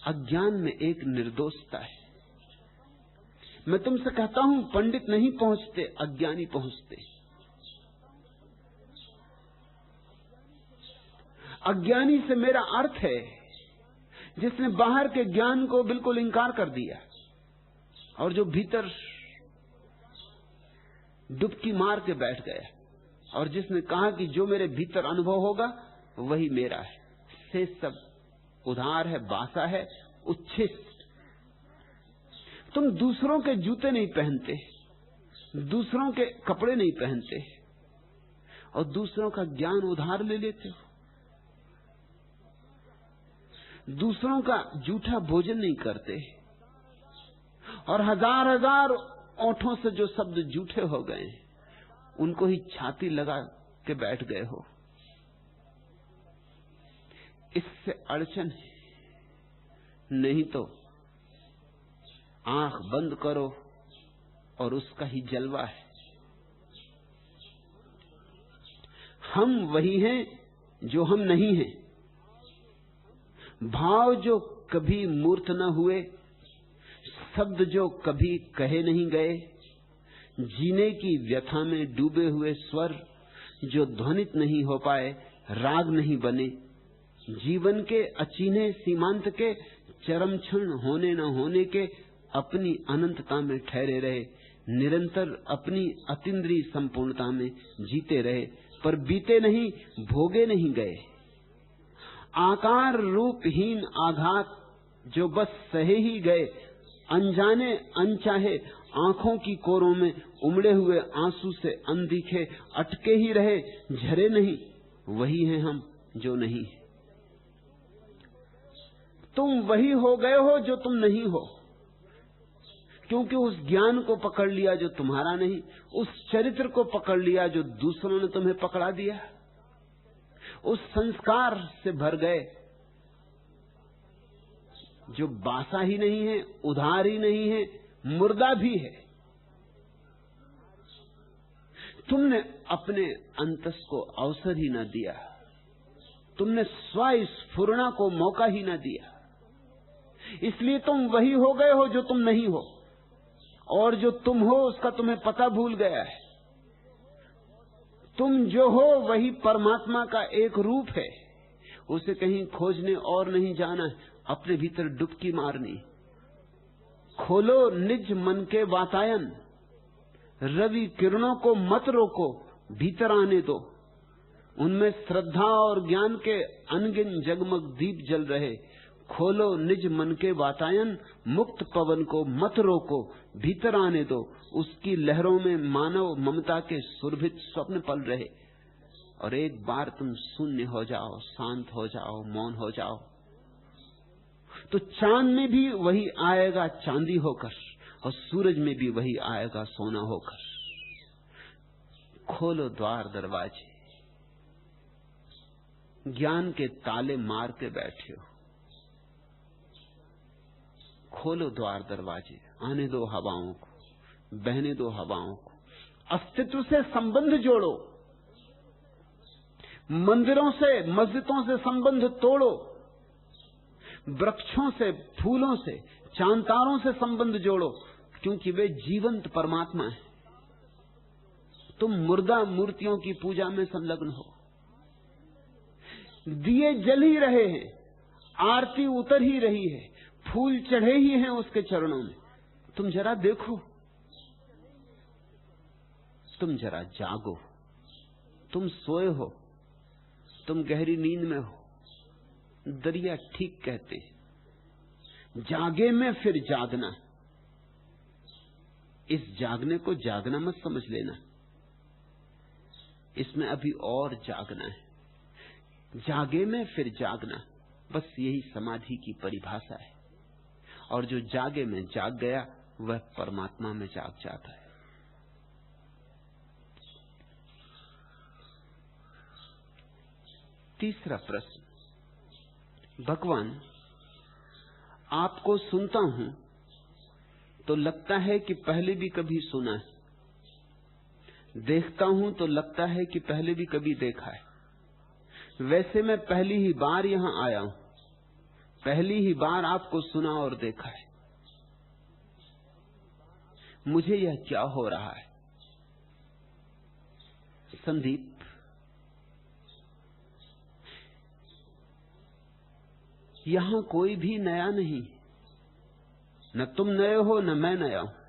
अज्ञान में एक निर्दोषता है। मैं तुमसे कहता हूं, पंडित नहीं पहुंचते, अज्ञानी पहुंचते। अज्ञानी से मेरा अर्थ है जिसने बाहर के ज्ञान को बिल्कुल इंकार कर दिया और जो भीतर डुबकी मार के बैठ गया, और जिसने कहा कि जो मेरे भीतर अनुभव होगा वही मेरा है, से सब उधार है, बासा है, उच्छिष्ट। तुम दूसरों के जूते नहीं पहनते, दूसरों के कपड़े नहीं पहनते और दूसरों का ज्ञान उधार ले लेते हो। दूसरों का जूठा भोजन नहीं करते और हजार हजार ओंठों से जो शब्द जूठे हो गए उनको ही छाती लगा के बैठ गए हो। इससे अड़चन है, नहीं तो आंख बंद करो और उसका ही जलवा है। हम वही हैं जो हम नहीं हैं। भाव जो कभी मूर्त न हुए, शब्द जो कभी कहे नहीं गए, जीने की व्यथा में डूबे हुए स्वर जो ध्वनित नहीं हो पाए, राग नहीं बने, जीवन के अचीने सीमांत के चरम क्षण होने न होने के अपनी अनंतता में ठहरे रहे, निरंतर अपनी अतीन्द्रिय संपूर्णता में जीते रहे, पर बीते नहीं, भोगे नहीं गए। आकार रूपहीन आघात जो बस सहे ही गए, अनजाने अनचाहे आंखों की कोरों में उमड़े हुए आंसू से अनदिखे अटके ही रहे, झरे नहीं, वही हैं हम जो नहीं है। तुम वही हो गए हो जो तुम नहीं हो, क्योंकि उस ज्ञान को पकड़ लिया जो तुम्हारा नहीं, उस चरित्र को पकड़ लिया जो दूसरों ने तुम्हें पकड़ा दिया, उस संस्कार से भर गए जो बासा ही नहीं है, उधार ही नहीं है, मुर्दा भी है। तुमने अपने अंतस को अवसर ही न दिया, तुमने स्वस्फुरणा को मौका ही न दिया, इसलिए तुम वही हो गए हो जो तुम नहीं हो, और जो तुम हो उसका तुम्हें पता भूल गया है। तुम जो हो वही परमात्मा का एक रूप है, उसे कहीं खोजने और नहीं जाना है, अपने भीतर डुबकी मारनी। खोलो निज मन के वातायन, रवि किरणों को मत रोको, भीतर आने दो। उनमें श्रद्धा और ज्ञान के अनगिन जगमग दीप जल रहे। खोलो निज मन के वातायन, मुक्त पवन को मत रोको, भीतर आने दो। उसकी लहरों में मानव ममता के सुरभित स्वप्न पल रहे। और एक बार तुम शून्य हो जाओ, शांत हो जाओ, मौन हो जाओ, तो चांद में भी वही आएगा चांदी होकर, और सूरज में भी वही आएगा सोना होकर। खोलो द्वार दरवाजे, ज्ञान के ताले मार के बैठे हो। खोलो द्वार दरवाजे, आने दो हवाओं को, बहने दो हवाओं को। अस्तित्व से संबंध जोड़ो, मंदिरों से मस्जिदों से संबंध तोड़ो, वृक्षों से, फूलों से, चांतारों से संबंध जोड़ो, क्योंकि वे जीवंत परमात्मा है। तुम मुर्दा मूर्तियों की पूजा में संलग्न हो। दिए जल ही रहे हैं, आरती उतर ही रही है, फूल चढ़े ही हैं उसके चरणों में। तुम जरा देखो, तुम जरा जागो। तुम सोए हो, तुम गहरी नींद में हो। दरिया ठीक कहते, जागे में फिर जागना। इस जागने को जागना मत समझ लेना, इसमें अभी और जागना है। जागे में फिर जागना, बस यही समाधि की परिभाषा है। और जो जागे में जाग गया वह परमात्मा में जाग जाता है। तीसरा प्रश्न, भगवान आपको सुनता हूं तो लगता है कि पहले भी कभी सुना है, देखता हूं तो लगता है कि पहले भी कभी देखा है। वैसे मैं पहली ही बार यहां आया हूं, पहली ही बार आपको सुना और देखा है। मुझे यह क्या हो रहा है? संदीप, यहां कोई भी नया नहीं, न तुम नए हो न मैं नया हूं।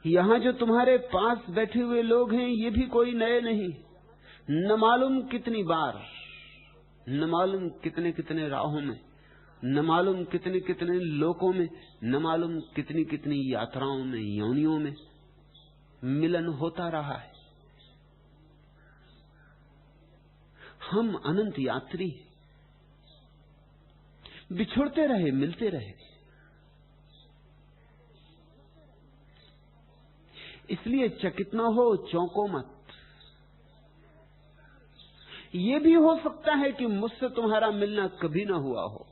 यहां जो तुम्हारे पास बैठे हुए लोग हैं ये भी कोई नए नहीं। न मालूम कितनी बार, न मालूम कितने कितने राहों में, न मालूम कितने कितने लोकों में, न मालूम कितनी कितनी यात्राओं में, योनियों में मिलन होता रहा है। हम अनंत यात्री, बिछुड़ते रहे, मिलते रहे। इसलिए चकित न हो, चौंको मत। यह भी हो सकता है कि मुझसे तुम्हारा मिलना कभी ना हुआ हो,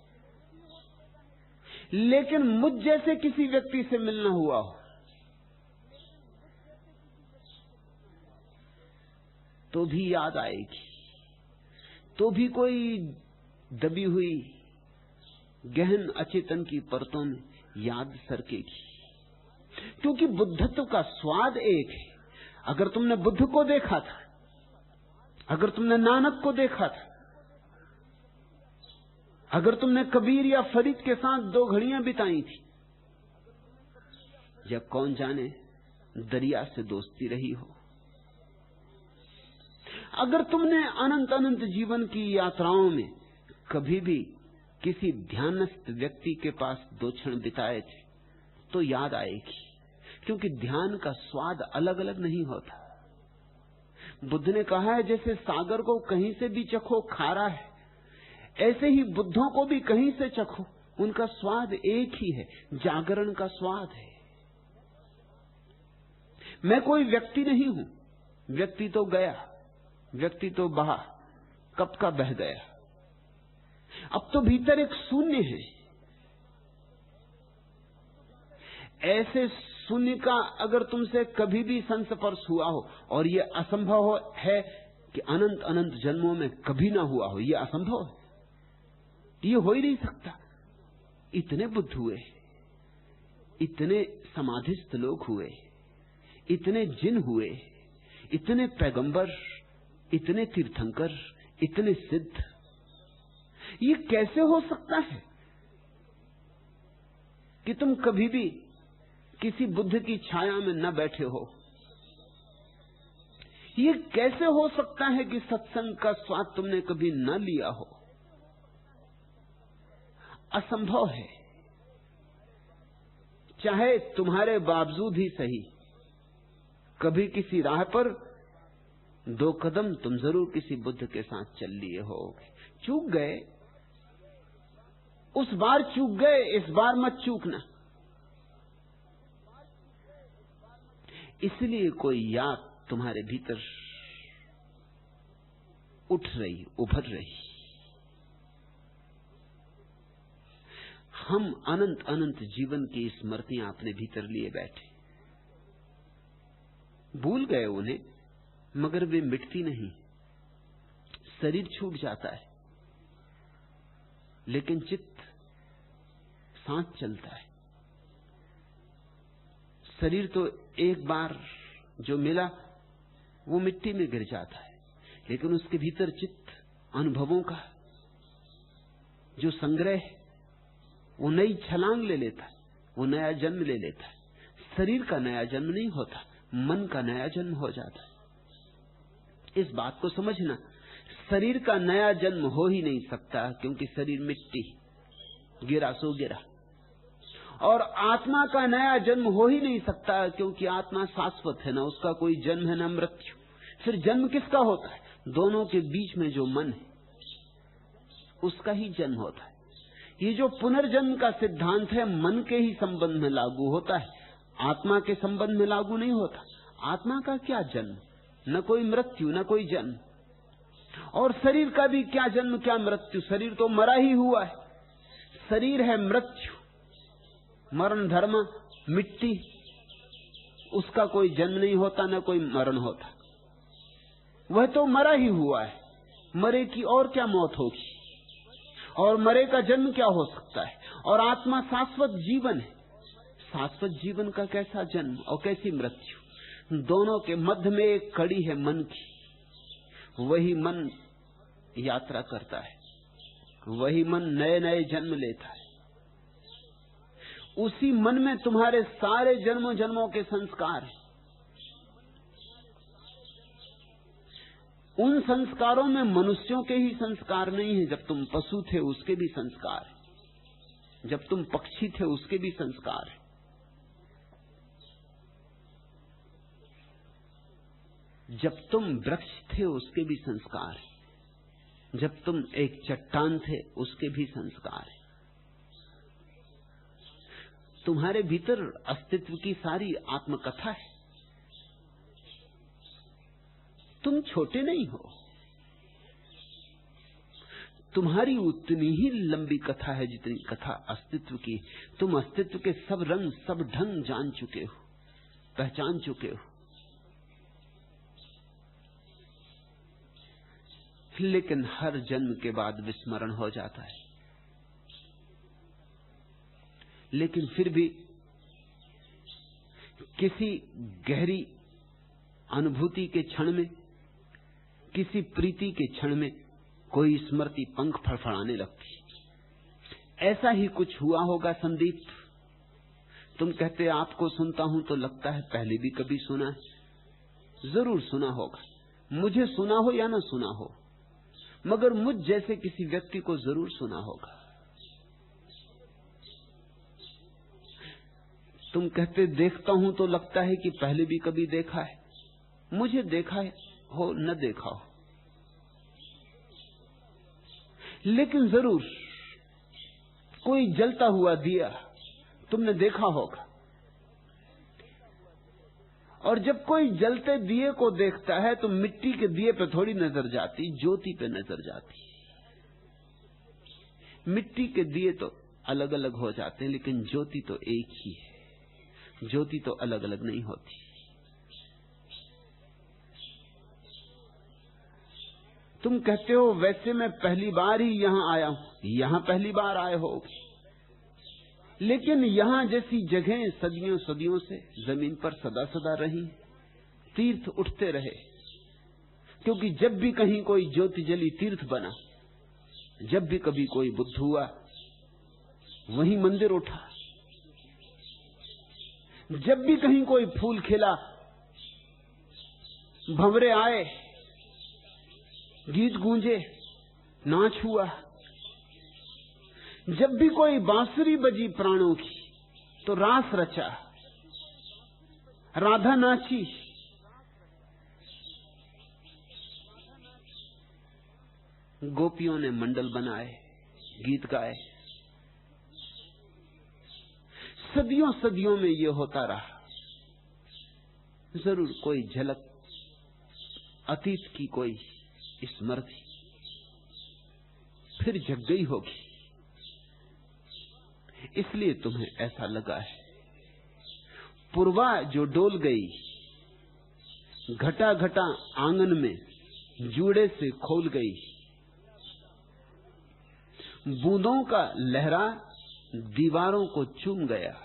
लेकिन मुझ जैसे किसी व्यक्ति से मिलना हुआ हो तो भी याद आएगी, तो भी कोई दबी हुई गहन अचेतन की परतों में याद सरकेगी। क्योंकि बुद्धत्व का स्वाद एक है। अगर तुमने बुद्ध को देखा था, अगर तुमने नानक को देखा था, अगर तुमने कबीर या फरीद के साथ 2 घड़ियां बिताई थी, या कौन जाने दरिया से दोस्ती रही हो, अगर तुमने अनंत अनंत जीवन की यात्राओं में कभी भी किसी ध्यानस्थ व्यक्ति के पास 2 क्षण बिताए थे तो याद आएगी। क्योंकि ध्यान का स्वाद अलग अलग नहीं होता। बुद्ध ने कहा है जैसे सागर को कहीं से भी चखो खारा है, ऐसे ही बुद्धों को भी कहीं से चखो, उनका स्वाद एक ही है, जागरण का स्वाद है। मैं कोई व्यक्ति नहीं हूं, व्यक्ति तो गया, व्यक्ति तो बहा, कब का बह गया। अब तो भीतर एक शून्य है। ऐसे शून्य का अगर तुमसे कभी भी संस्पर्श हुआ हो, और यह असंभव है कि अनंत अनंत जन्मों में कभी ना हुआ हो, यह असंभव है, यह हो ही नहीं सकता। इतने बुद्ध हुए, इतने समाधिस्थ लोग हुए, इतने जिन हुए, इतने पैगंबर, इतने तीर्थंकर, इतने सिद्ध, ये कैसे हो सकता है कि तुम कभी भी किसी बुद्ध की छाया में न बैठे हो? ये कैसे हो सकता है कि सत्संग का स्वाद तुमने कभी न लिया हो? असंभव है। चाहे तुम्हारे बावजूद ही सही, कभी किसी राह पर 2 कदम तुम जरूर किसी बुद्ध के साथ चल लिए होगे। चूक गए, उस बार चूक गए, इस बार मत चूकना। इसलिए कोई याद तुम्हारे भीतर उठ रही, उभर रही। हम अनंत अनंत जीवन की स्मृतियां अपने भीतर लिए बैठे, भूल गए उन्हें, मगर वे मिटती नहीं। शरीर छूट जाता है लेकिन चित्त सांस चलता है। शरीर तो एक बार जो मिला वो मिट्टी में गिर जाता है, लेकिन उसके भीतर चित्त अनुभवों का जो संग्रह है वो नई छलांग ले लेता है, वो नया जन्म ले लेता है। शरीर का नया जन्म नहीं होता, मन का नया जन्म हो जाता है। इस बात को समझना, शरीर का नया जन्म हो ही नहीं सकता, क्योंकि शरीर मिट्टी, गिरा सो गिरा। और आत्मा का नया जन्म हो ही नहीं सकता, क्योंकि आत्मा शाश्वत है, ना उसका कोई जन्म है ना मृत्यु। फिर जन्म किसका होता है? दोनों के बीच में जो मन है उसका ही जन्म होता है। ये जो पुनर्जन्म का सिद्धांत है मन के ही संबंध में लागू होता है, आत्मा के संबंध में लागू नहीं होता। आत्मा का क्या जन्म, न कोई मृत्यु न कोई जन्म। और शरीर का भी क्या जन्म क्या मृत्यु, शरीर तो मरा ही हुआ है। शरीर है मृत्यु, मरण धर्म, मिट्टी, उसका कोई जन्म नहीं होता न कोई मरण होता, वह तो मरा ही हुआ है। मरे की और क्या मौत होगी, और मरे का जन्म क्या हो सकता है? और आत्मा शाश्वत जीवन है, शाश्वत जीवन का कैसा जन्म और कैसी मृत्यु? दोनों के मध्य में एक कड़ी है मन की, वही मन यात्रा करता है। वही मन नए नए जन्म लेता है। उसी मन में तुम्हारे सारे जन्मों जन्मों के संस्कार हैं। उन संस्कारों में मनुष्यों के ही संस्कार नहीं है। जब तुम पशु थे उसके भी संस्कार है, जब तुम पक्षी थे उसके भी संस्कार है, जब तुम वृक्ष थे उसके भी संस्कार है, जब तुम एक चट्टान थे उसके भी संस्कार है। तुम्हारे भीतर अस्तित्व की सारी आत्मकथा है। तुम छोटे नहीं हो। तुम्हारी उतनी ही लंबी कथा है जितनी कथा अस्तित्व की। तुम अस्तित्व के सब रंग सब ढंग जान चुके हो, पहचान चुके हो। लेकिन हर जन्म के बाद विस्मरण हो जाता है। लेकिन फिर भी किसी गहरी अनुभूति के क्षण में, किसी प्रीति के क्षण में कोई स्मृति पंख फड़फड़ाने लगती। ऐसा ही कुछ हुआ होगा संदीप। तुम कहते आपको सुनता हूं तो लगता है पहले भी कभी सुना है। जरूर सुना होगा, मुझे सुना हो या ना सुना हो, मगर मुझ जैसे किसी व्यक्ति को जरूर सुना होगा। तुम कहते देखता हूं तो लगता है कि पहले भी कभी देखा है। मुझे देखा हो न देखा हो, लेकिन जरूर कोई जलता हुआ दिया तुमने देखा होगा। और जब कोई जलते दिए को देखता है तो मिट्टी के दिए पे थोड़ी नजर जाती, ज्योति पे नजर जाती। मिट्टी के दिए तो अलग अलग हो जाते हैं, लेकिन ज्योति तो एक ही है। ज्योति तो अलग अलग नहीं होती। तुम कहते हो वैसे मैं पहली बार ही यहां आया हूं। यहां पहली बार आए हो, लेकिन यहां जैसी जगह सदियों सदियों से जमीन पर सदा सदा रही। तीर्थ उठते रहे, क्योंकि जब भी कहीं कोई ज्योति जली तीर्थ बना। जब भी कभी कोई बुद्ध हुआ वहीं मंदिर उठा। जब भी कहीं कोई फूल खिला, भंवरे आए, गीत गूंजे, नाच हुआ। जब भी कोई बांसुरी बजी प्राणों की तो रास रचा, राधा नाची। गोपियों ने मंडल बनाए, गीत गाए। सदियों सदियों में यह होता रहा। जरूर कोई झलक अतीत की, कोई स्मृति फिर जग गई होगी, इसलिए तुम्हें ऐसा लगा है। पूर्वा जो डोल गई, घटा घटा आंगन में जूड़े से खोल गई। बूंदों का लहरा दीवारों को चूम गया।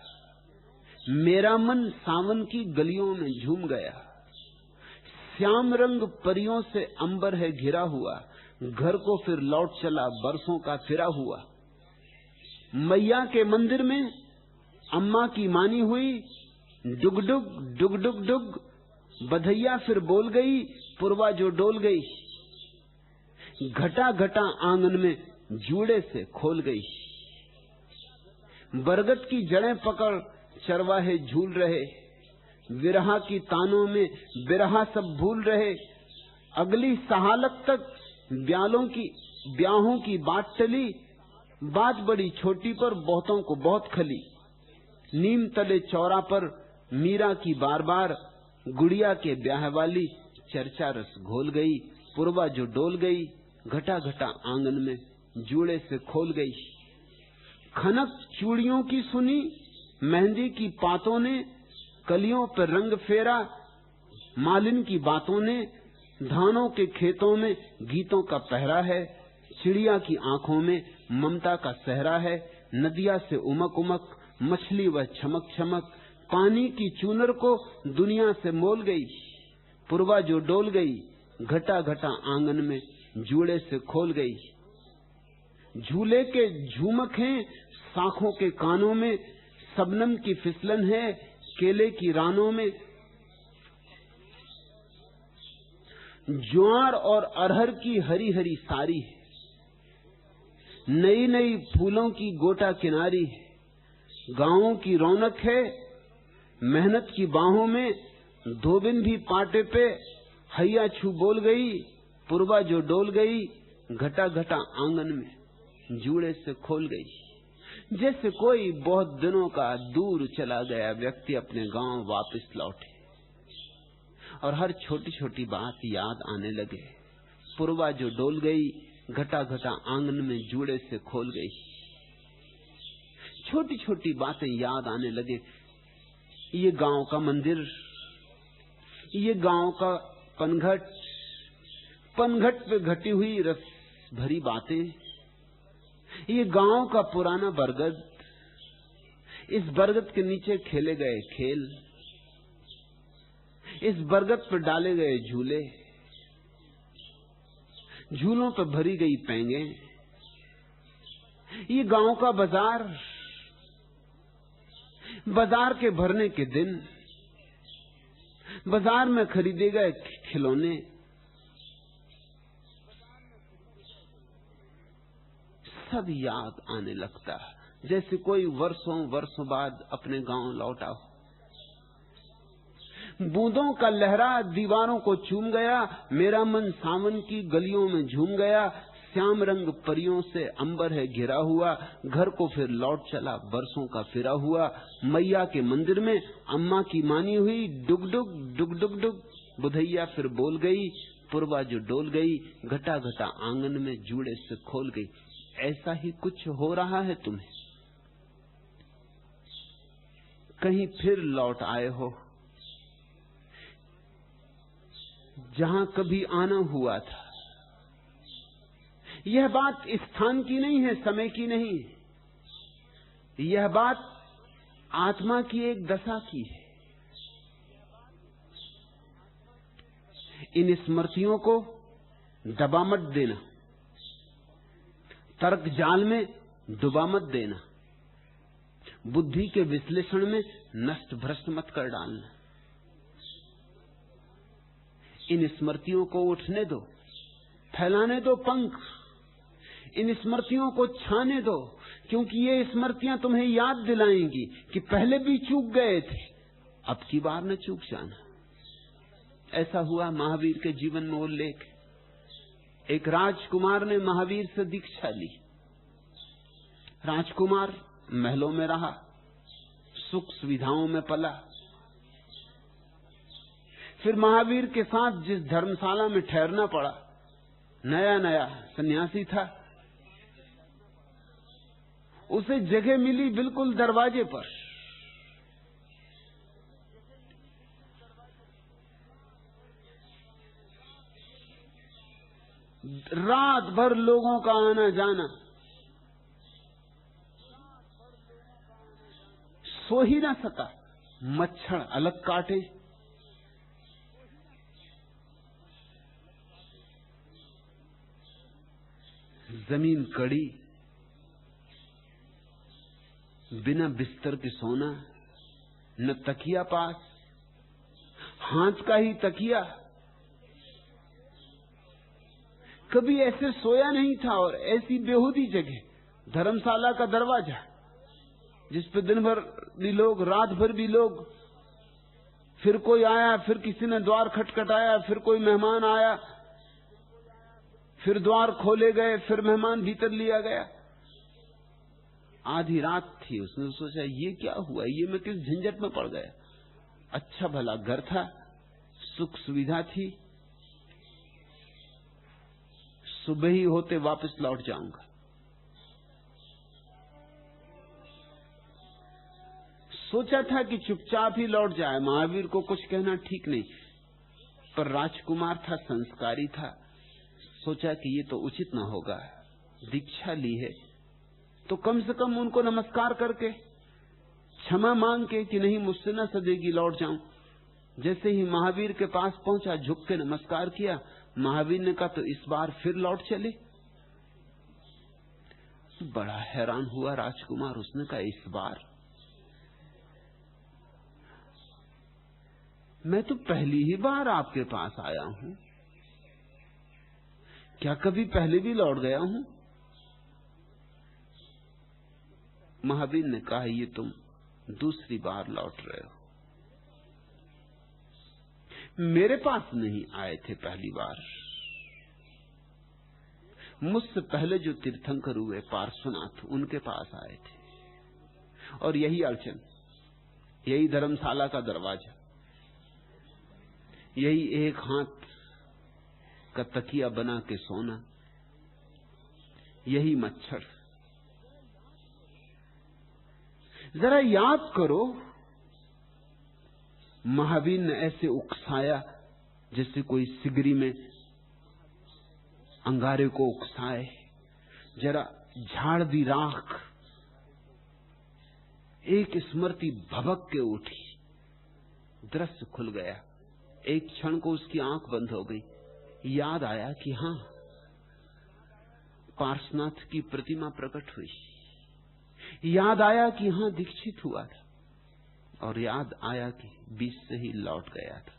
मेरा मन सावन की गलियों में झूम गया। श्याम रंग परियों से अंबर है घिरा हुआ। घर को फिर लौट चला बरसों का फिरा हुआ। मैया के मंदिर में अम्मा की मानी हुई। डुग डुग डुग डुग डुग बधैया फिर बोल गई। पूर्वा जो डोल गई, घटा घटा आंगन में जूड़े से खोल गई। बरगद की जड़ें पकड़ चरवाहे झूल रहे। विरहा की तानों में बिरहा सब भूल रहे। अगली सहालत तक ब्याहों की बात टली। बात बड़ी छोटी पर बहुतों को बहुत खली। नीम तले चौरा पर मीरा की बार बार, गुड़िया के ब्याह वाली चर्चा रस घोल गई। पूर्वा जो डोल गई, घटा घटा आंगन में जूड़े से खोल गई। खनक चूड़ियों की सुनी, मेहंदी की पातों ने कलियों पर रंग फेरा। मालिन की बातों ने धानों के खेतों में गीतों का पहरा है। चिड़िया की आंखों में ममता का सहरा है। नदिया से उमक उमक मछली व चमक चमक, पानी की चूनर को दुनिया से मोल गई। पूर्वा जो डोल गई, घटा घटा आंगन में जूड़े से खोल गई। झूले के झूमक हैं शाखों के कानों में, शबनम की फिसलन है केले की रानों में। ज्वार और अरहर की हरी हरी सारी है, नई नई फूलों की गोटा किनारी है। गांवों की रौनक है मेहनत की बाहों में, धोबिन भी पाटे पे हैया छू बोल गई। पूर्वा जो डोल गई घटा घटा आंगन में जूड़े से खोल गई। जैसे कोई बहुत दिनों का दूर चला गया व्यक्ति अपने गांव वापस लौटे और हर छोटी छोटी बात याद आने लगे। पूर्वा जो डोल गई घटा घटा आंगन में जूड़े से खोल गई। छोटी छोटी बातें याद आने लगे। ये गांव का मंदिर, ये गांव का पनघट, पनघट पे घटी हुई रस भरी बातें, ये गांव का पुराना बरगद, इस बरगद के नीचे खेले गए खेल, इस बरगद पर डाले गए झूले, झूलों पर भरी गई पेंगे, ये गांव का बाजार, बाजार के भरने के दिन, बाजार में खरीदे गए खिलौने, सब याद आने लगता है। जैसे कोई वर्षों वर्षों बाद अपने गांव लौटा हो। बूंदों का लहरा दीवारों को चूम गया, मेरा मन सावन की गलियों में झूम गया। श्याम रंग परियों से अंबर है घिरा हुआ, घर को फिर लौट चला बरसों का फिरा हुआ। मैया के मंदिर में अम्मा की मानी हुई डुग डुग डुग डुग डुग, बुधैया फिर बोल गई। पूर्वा जो डोल गई घटा घटा आंगन में जूड़े से खोल गई। ऐसा ही कुछ हो रहा है तुम्हें। कहीं फिर लौट आए हो जहां कभी आना हुआ था। यह बात स्थान की नहीं है, समय की नहीं है, यह बात आत्मा की एक दशा की है। इन स्मृतियों को दबा मत देना, तर्क जाल में डुबा मत देना, बुद्धि के विश्लेषण में नष्ट भ्रष्ट मत कर डालना। इन स्मृतियों को उठने दो, फैलाने दो पंख, इन स्मृतियों को छाने दो, क्योंकि ये स्मृतियां तुम्हें याद दिलाएंगी कि पहले भी चूक गए थे, अब की बार न चूक जाना। ऐसा हुआ महावीर के जीवन में उल्लेख। एक राजकुमार ने महावीर से दीक्षा ली। राजकुमार महलों में रहा, सुख सुविधाओं में पला। फिर महावीर के साथ जिस धर्मशाला में ठहरना पड़ा, नया नया सन्यासी था, उसे जगह मिली बिल्कुल दरवाजे पर। रात भर लोगों का आना जाना, सो ही ना सका, मच्छर अलग काटे। जमीन कड़ी, बिना बिस्तर के सोना, न तकिया पास, हाथ का ही तकिया। कभी ऐसे सोया नहीं था। और ऐसी बेहूदी जगह, धर्मशाला का दरवाजा, जिस पे दिन भर भी लोग, रात भर भी लोग, फिर कोई आया, फिर किसी ने द्वार खटखटाया, फिर कोई मेहमान आया, फिर द्वार खोले गए, फिर मेहमान भीतर लिया गया। आधी रात थी, उसने सोचा ये क्या हुआ, ये मैं किस झंझट में पड़ गया। अच्छा भला घर था, सुख सुविधा थी, सुबह ही होते वापस लौट जाऊंगा। सोचा था कि चुपचाप ही लौट जाए, महावीर को कुछ कहना ठीक नहीं, पर राजकुमार था, संस्कारी था, सोचा कि ये तो उचित ना होगा। दीक्षा ली है तो कम से कम उनको नमस्कार करके, क्षमा मांग के कि नहीं मुझसे ना सदेगी, लौट जाऊं। जैसे ही महावीर के पास पहुंचा, झुक के नमस्कार किया। महावीर ने कहा तो इस बार फिर लौट चले। बड़ा हैरान हुआ राजकुमार। उसने कहा, इस बार? मैं तो पहली ही बार आपके पास आया हूं। क्या कभी पहले भी लौट गया हूं? महावीर ने कहा, ये तुम दूसरी बार लौट रहे हो। मेरे पास नहीं आए थे पहली बार। मुझसे पहले जो तीर्थंकर हुए पार्श्वनाथ, उनके पास आए थे। और यही अड़चन, यही धर्मशाला का दरवाजा, यही एक हाथ का तकिया बना के सोना, यही मच्छर। जरा याद करो, महावीर ने ऐसे उकसाया जैसे कोई सिगरी में अंगारे को उकसाए। जरा झाड़ दी राख, एक स्मृति भभक के उठी, दृश्य खुल गया। एक क्षण को उसकी आंख बंद हो गई। याद आया कि हां, पार्श्वनाथ की प्रतिमा प्रकट हुई। याद आया कि हां, दीक्षित हुआ था। और याद आया कि बीच से ही लौट गया था।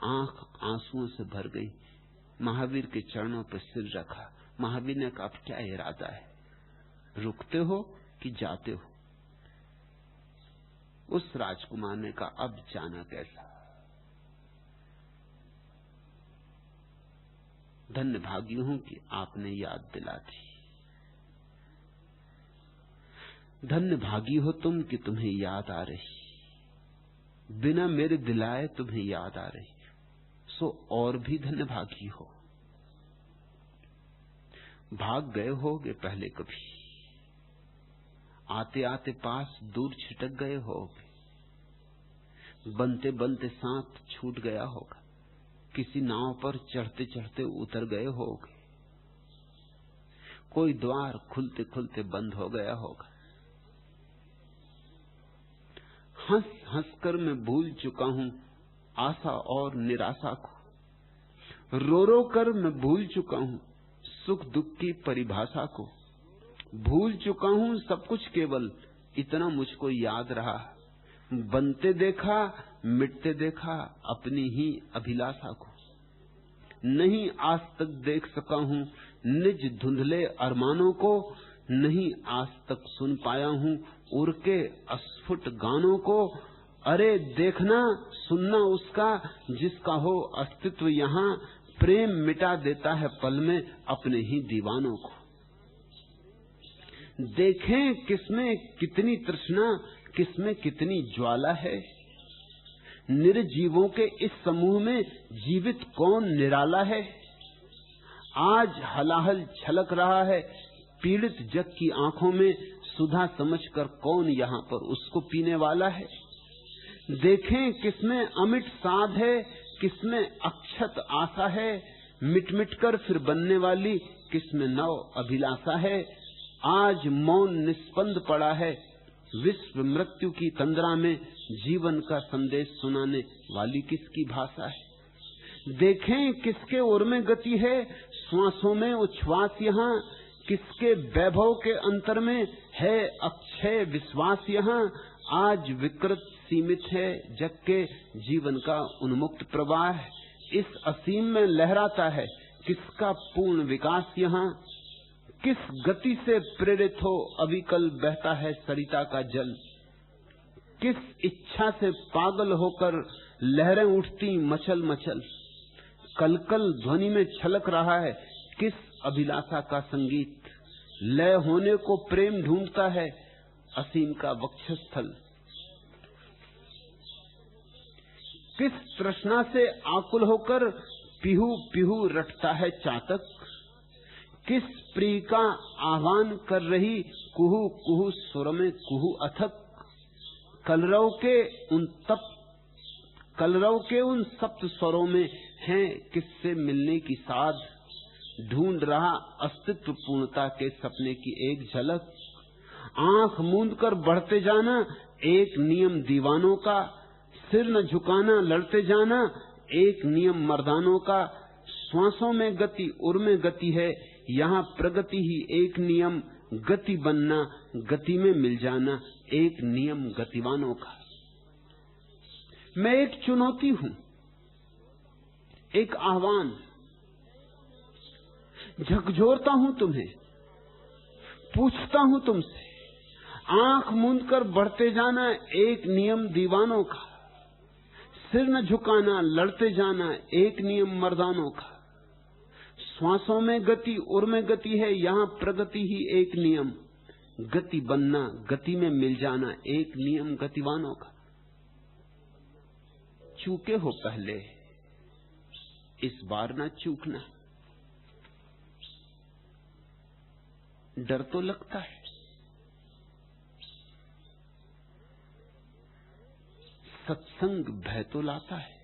आंख आंसुओं से भर गई। महावीर के चरणों पर सिर रखा। महावीर ने कहा, अब क्या इरादा है? रुकते हो कि जाते हो? उस राजकुमार ने कहा, अब जाना कैसा? धन्य भागी हूं कि आपने याद दिला दी। धन्य भागी हो तुम कि तुम्हें याद आ रही, बिना मेरे दिलाए तुम्हें याद आ रही। सो और भी धन्य भागी हो। भाग गए होगे पहले कभी, आते आते पास दूर छिटक गए होगे, बनते बनते साथ छूट गया होगा, किसी नाव पर चढ़ते चढ़ते उतर गए होगे, कोई द्वार खुलते खुलते बंद हो गया होगा। हंस हंस कर मैं भूल चुका हूं आशा और निराशा को, रो रो कर मैं भूल चुका हूं सुख दुख की परिभाषा को। भूल चुका हूं सब कुछ, केवल इतना मुझको याद रहा, बनते देखा मिटते देखा अपनी ही अभिलाषा को। नहीं आज तक देख सका हूं निज धुंधले अरमानों को, नहीं आज तक सुन पाया हूं उड़ के अस्फुट गानों को। अरे देखना सुनना उसका जिसका हो अस्तित्व यहाँ, प्रेम मिटा देता है पल में अपने ही दीवानों को। देखें किसमें कितनी तृष्णा, किसमें कितनी ज्वाला है, निर्जीवों के इस समूह में जीवित कौन निराला है। आज हलाहल छलक रहा है पीड़ित जग की आंखों में, सुधा समझकर कौन यहाँ पर उसको पीने वाला है। देखें किसमें अमिट साध है, किसमें अक्षत आशा है, मिट मिट कर फिर बनने वाली किसमें नव अभिलाषा है। आज मौन निस्पंद पड़ा है विश्व मृत्यु की तंद्रा में, जीवन का संदेश सुनाने वाली किसकी भाषा है। देखें किसके ओर में गति है श्वासों में उच्छ्वास यहाँ, किसके वैभव के अंतर में है अक्षय विश्वास यहाँ। आज विकृत सीमित है जग के जीवन का उन्मुक्त प्रवाह, इस असीम में लहराता है किसका पूर्ण विकास यहाँ। किस गति से प्रेरित हो अविकल बहता है सरिता का जल, किस इच्छा से पागल होकर लहरें उठती मचल मचल। कल कल ध्वनि में छलक रहा है किस अभिलाषा का संगीत, लय होने को प्रेम ढूंढता है असीम का वक्षस्थल। किस तृष्णा से आकुल होकर पिहू पिहू रटता है चातक, किस प्रिय का आह्वान कर रही कुहू कुहू सुर में कुहू अथक। कलरव के उन सप्त स्वरों में है किससे मिलने की साध, ढूंढ रहा अस्तित्व पूर्णता के सपने की एक झलक। आंख मूंद कर बढ़ते जाना एक नियम दीवानों का, सिर न झुकाना लड़ते जाना एक नियम मर्दानों का। श्वासों में गति उर में गति है यहाँ प्रगति ही एक नियम, गति बनना, गति में मिल जाना, एक नियम गतिवानों का। मैं एक चुनौती हूं, एक आह्वान, झकझोरता हूं तुम्हें, पूछता हूं तुमसे, आंख मूंद कर बढ़ते जाना, एक नियम दीवानों का। सिर न झुकाना, लड़ते जाना, एक नियम मर्दानों का। श्वासों में गति, उर में गति है, यहां प्रगति ही एक नियम। गति बनना, गति में मिल जाना, एक नियम गतिवानों का। चूके हो पहले, इस बार ना चूकना। डर तो लगता है, सत्संग भय तो लाता है।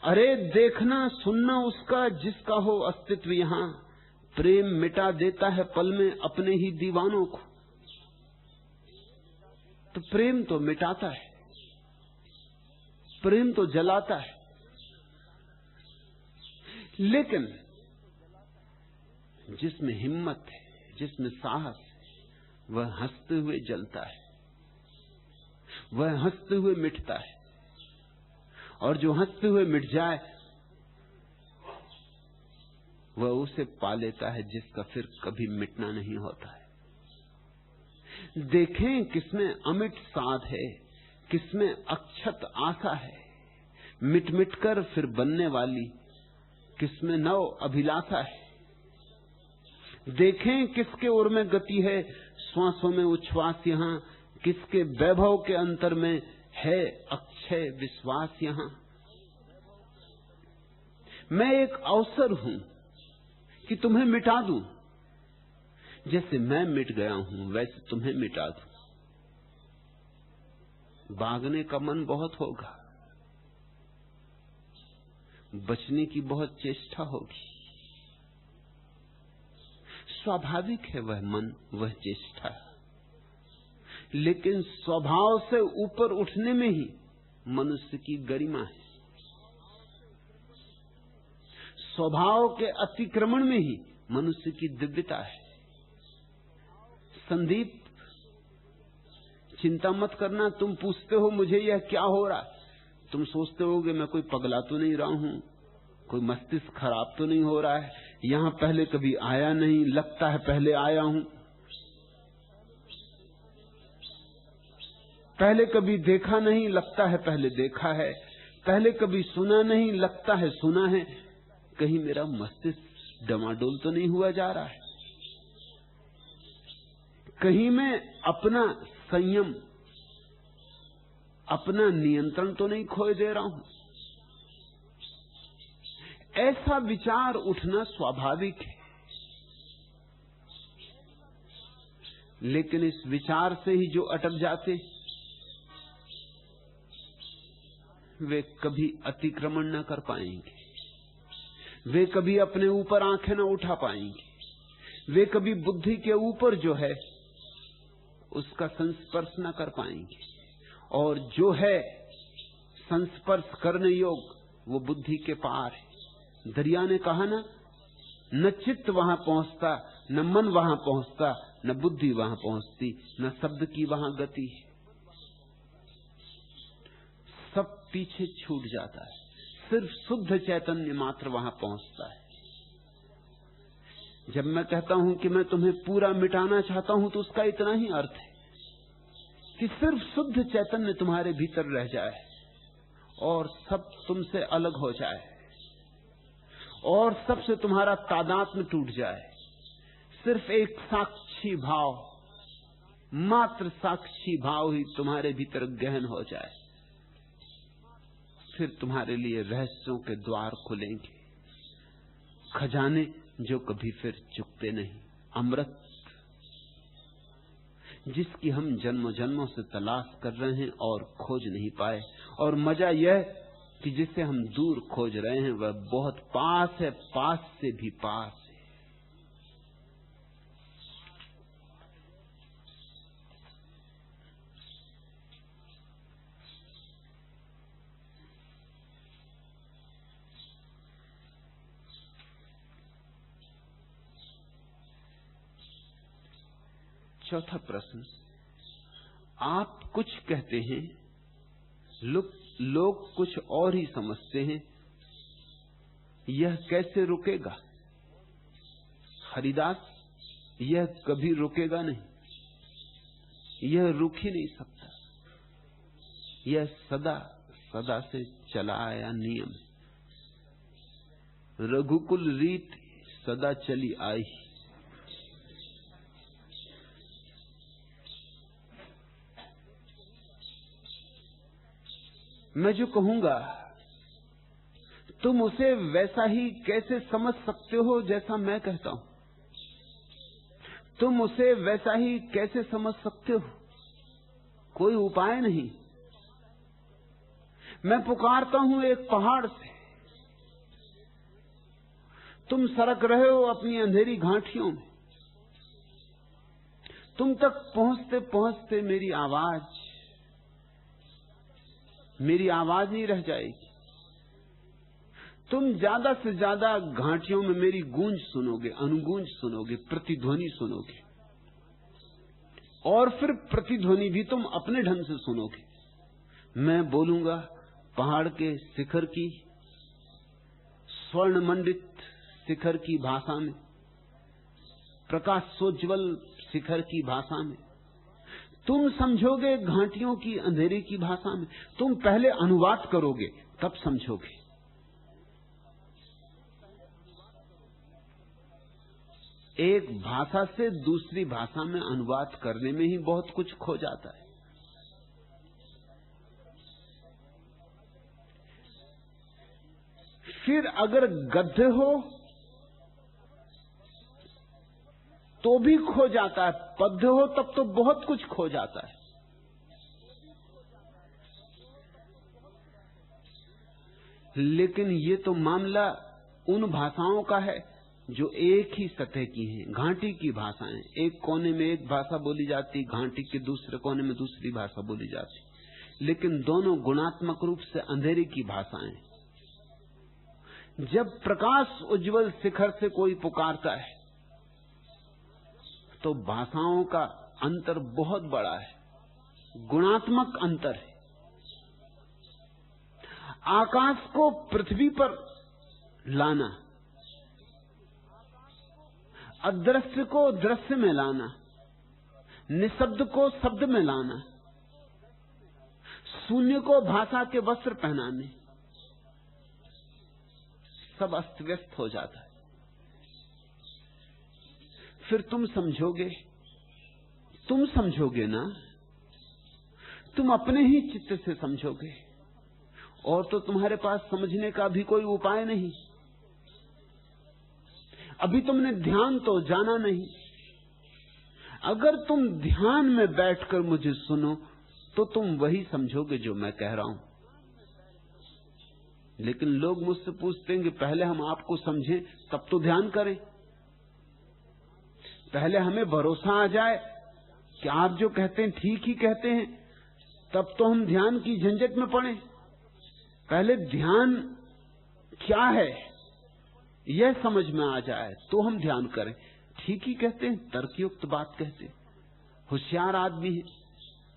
अरे देखना सुनना उसका जिसका हो अस्तित्व यहां, प्रेम मिटा देता है पल में अपने ही दीवानों को। तो प्रेम तो मिटाता है, प्रेम तो जलाता है, लेकिन जिसमें हिम्मत है, जिसमें साहस है, वह हंसते हुए जलता है, वह हंसते हुए मिटता है। और जो हंसते हुए मिट जाए, वह उसे पा लेता है जिसका फिर कभी मिटना नहीं होता है। देखें किसमें अमिट साध है, किसमें अक्षत आशा है, मिट मिट कर फिर बनने वाली किसमें नव अभिलाषा है। देखें किसके उर में गति है, श्वासों में उच्छ्वास यहां, किसके वैभव के अंतर में है अक्षय विश्वास यहां। मैं एक अवसर हूं कि तुम्हें मिटा दूं, जैसे मैं मिट गया हूं वैसे तुम्हें मिटा दूं। भागने का मन बहुत होगा, बचने की बहुत चेष्टा होगी, स्वाभाविक है वह मन, वह चेष्टा। लेकिन स्वभाव से ऊपर उठने में ही मनुष्य की गरिमा है, स्वभाव के अतिक्रमण में ही मनुष्य की दिव्यता है। संदीप, चिंता मत करना, तुम पूछते हो मुझे यह क्या हो रहा है, तुम सोचते होगे मैं कोई पगला तो नहीं रहा हूं, कोई मस्तिष्क खराब तो नहीं हो रहा है, यहां पहले कभी आया नहीं, लगता है पहले आया हूं, पहले कभी देखा नहीं, लगता है पहले देखा है, पहले कभी सुना नहीं, लगता है सुना है। कहीं मेरा मस्तिष्क डमाडोल तो नहीं हुआ जा रहा है, कहीं मैं अपना संयम, अपना नियंत्रण तो नहीं खोए दे रहा हूं। ऐसा विचार उठना स्वाभाविक है, लेकिन इस विचार से ही जो अटक जाते वे कभी अतिक्रमण न कर पाएंगे, वे कभी अपने ऊपर आंखें न उठा पाएंगे, वे कभी बुद्धि के ऊपर जो है उसका संस्पर्श न कर पाएंगे। और जो है संस्पर्श करने योग वो बुद्धि के पार है। दरिया ने कहा ना, न चित्त वहां पहुंचता, न मन वहां पहुंचता, न बुद्धि वहां पहुंचती, न शब्द की वहां गति है, सब पीछे छूट जाता है, सिर्फ शुद्ध चैतन्य मात्र वहां पहुंचता है। जब मैं कहता हूं कि मैं तुम्हें पूरा मिटाना चाहता हूं, तो उसका इतना ही अर्थ है कि सिर्फ शुद्ध चैतन्य तुम्हारे भीतर रह जाए और सब तुमसे अलग हो जाए और सबसे तुम्हारा तादात्म्य टूट जाए। सिर्फ एक साक्षी भाव, मात्र साक्षी भाव ही तुम्हारे भीतर गहन हो जाए, फिर तुम्हारे लिए रहस्यों के द्वार खुलेंगे, खजाने जो कभी फिर चुकते नहीं, अमृत जिसकी हम जन्मों जन्मों से तलाश कर रहे हैं और खोज नहीं पाए। और मजा यह कि जिसे हम दूर खोज रहे हैं वह बहुत पास है, पास से भी पास है। चौथा प्रश्न, आप कुछ कहते हैं, लोग कुछ और ही समझते हैं, यह कैसे रुकेगा? हरिदास, यह कभी रुकेगा नहीं, यह रुक ही नहीं सकता। यह सदा सदा से चला आया नियम। रघुकुल रीत सदा चली आई। मैं जो कहूंगा तुम उसे वैसा ही कैसे समझ सकते हो जैसा मैं कहता हूं? तुम उसे वैसा ही कैसे समझ सकते हो? कोई उपाय नहीं। मैं पुकारता हूं एक पहाड़ से, तुम सरक रहे हो अपनी अंधेरी घाटियों में। तुम तक पहुंचते पहुंचते मेरी आवाज नहीं रह जाएगी। तुम ज्यादा से ज्यादा घाटियों में मेरी गूंज सुनोगे, अनुगूंज सुनोगे, प्रतिध्वनि सुनोगे, और फिर प्रतिध्वनि भी तुम अपने ढंग से सुनोगे। मैं बोलूंगा पहाड़ के शिखर की, स्वर्ण मंडित शिखर की भाषा में, प्रकाशोज्वल शिखर की भाषा में। तुम समझोगे घाटियों की अंधेरी की भाषा में। तुम पहले अनुवाद करोगे, तब समझोगे। एक भाषा से दूसरी भाषा में अनुवाद करने में ही बहुत कुछ खो जाता है। फिर अगर गद्य हो तो भी खो जाता है, पद्य हो तब तो बहुत कुछ खो जाता है। लेकिन ये तो मामला उन भाषाओं का है जो एक ही सतह की हैं, घाटी की भाषाएं। एक कोने में एक भाषा बोली जाती, घाटी के दूसरे कोने में दूसरी भाषा बोली जाती, लेकिन दोनों गुणात्मक रूप से अंधेरे की भाषाएं। जब प्रकाश उज्जवल शिखर से कोई पुकारता है तो भाषाओं का अंतर बहुत बड़ा है, गुणात्मक अंतर है। आकाश को पृथ्वी पर लाना, अदृश्य को दृश्य में लाना, निशब्द को शब्द में लाना, शून्य को भाषा के वस्त्र पहनाने, सब अस्त व्यस्त हो जाता है। फिर तुम समझोगे ना, तुम अपने ही चित्त से समझोगे, और तो तुम्हारे पास समझने का भी कोई उपाय नहीं। अभी तुमने ध्यान तो जाना नहीं। अगर तुम ध्यान में बैठकर मुझे सुनो तो तुम वही समझोगे जो मैं कह रहा हूं। लेकिन लोग मुझसे पूछते हैं कि पहले हम आपको समझें तब तो ध्यान करें, पहले हमें भरोसा आ जाए कि आप जो कहते हैं ठीक ही कहते हैं, तब तो हम ध्यान की झंझट में पड़े। पहले ध्यान क्या है यह समझ में आ जाए तो हम ध्यान करें। ठीक ही कहते हैं, तर्कयुक्त बात कहते हैं। होशियार आदमी है,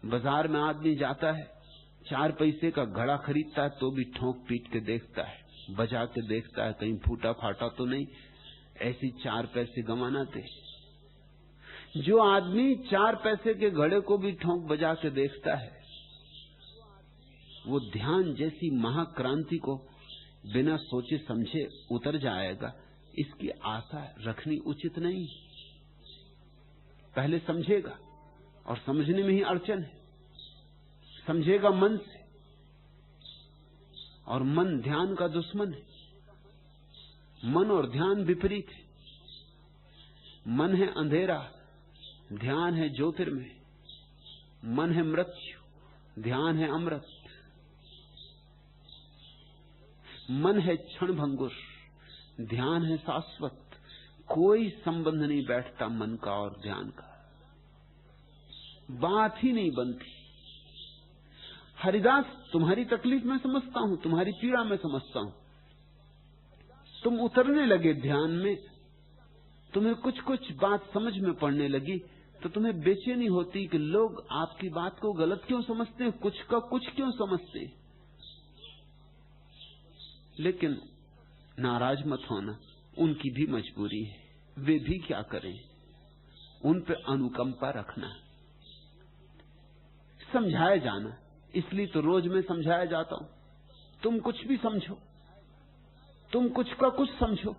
बाजार में आदमी जाता है, 4 पैसे का घड़ा खरीदता है तो भी ठोंक पीट के देखता है, बजा के देखता है कहीं फूटा फाटा तो नहीं, ऐसी 4 पैसे गंवाना दे। जो आदमी 4 पैसे के घड़े को भी ठोंक बजा के देखता है, वो ध्यान जैसी महाक्रांति को बिना सोचे समझे उतर जाएगा, इसकी आशा रखनी उचित नहीं। पहले समझेगा, और समझने में ही अड़चन है। समझेगा मन से, और मन ध्यान का दुश्मन है। मन और ध्यान विपरीत है। मन है अंधेरा, ध्यान है ज्योतिर्मय। मन है मृत्यु, ध्यान है अमृत। मन है क्षणभंगुर, ध्यान है शाश्वत। कोई संबंध नहीं बैठता मन का और ध्यान का, बात ही नहीं बनती। हरिदास, तुम्हारी तकलीफ मैं समझता हूं, तुम्हारी पीड़ा मैं समझता हूं। तुम उतरने लगे ध्यान में, तुम्हें कुछ कुछ बात समझ में पड़ने लगी, तो तुम्हें बेचैनी होती कि लोग आपकी बात को गलत क्यों समझते हैं, कुछ का कुछ क्यों समझते हैं। लेकिन नाराज मत होना, उनकी भी मजबूरी है, वे भी क्या करें, उन पे अनुकंपा रखना, समझाया जाना। इसलिए तो रोज मैं समझाया जाता हूं, तुम कुछ भी समझो, तुम कुछ का कुछ समझो,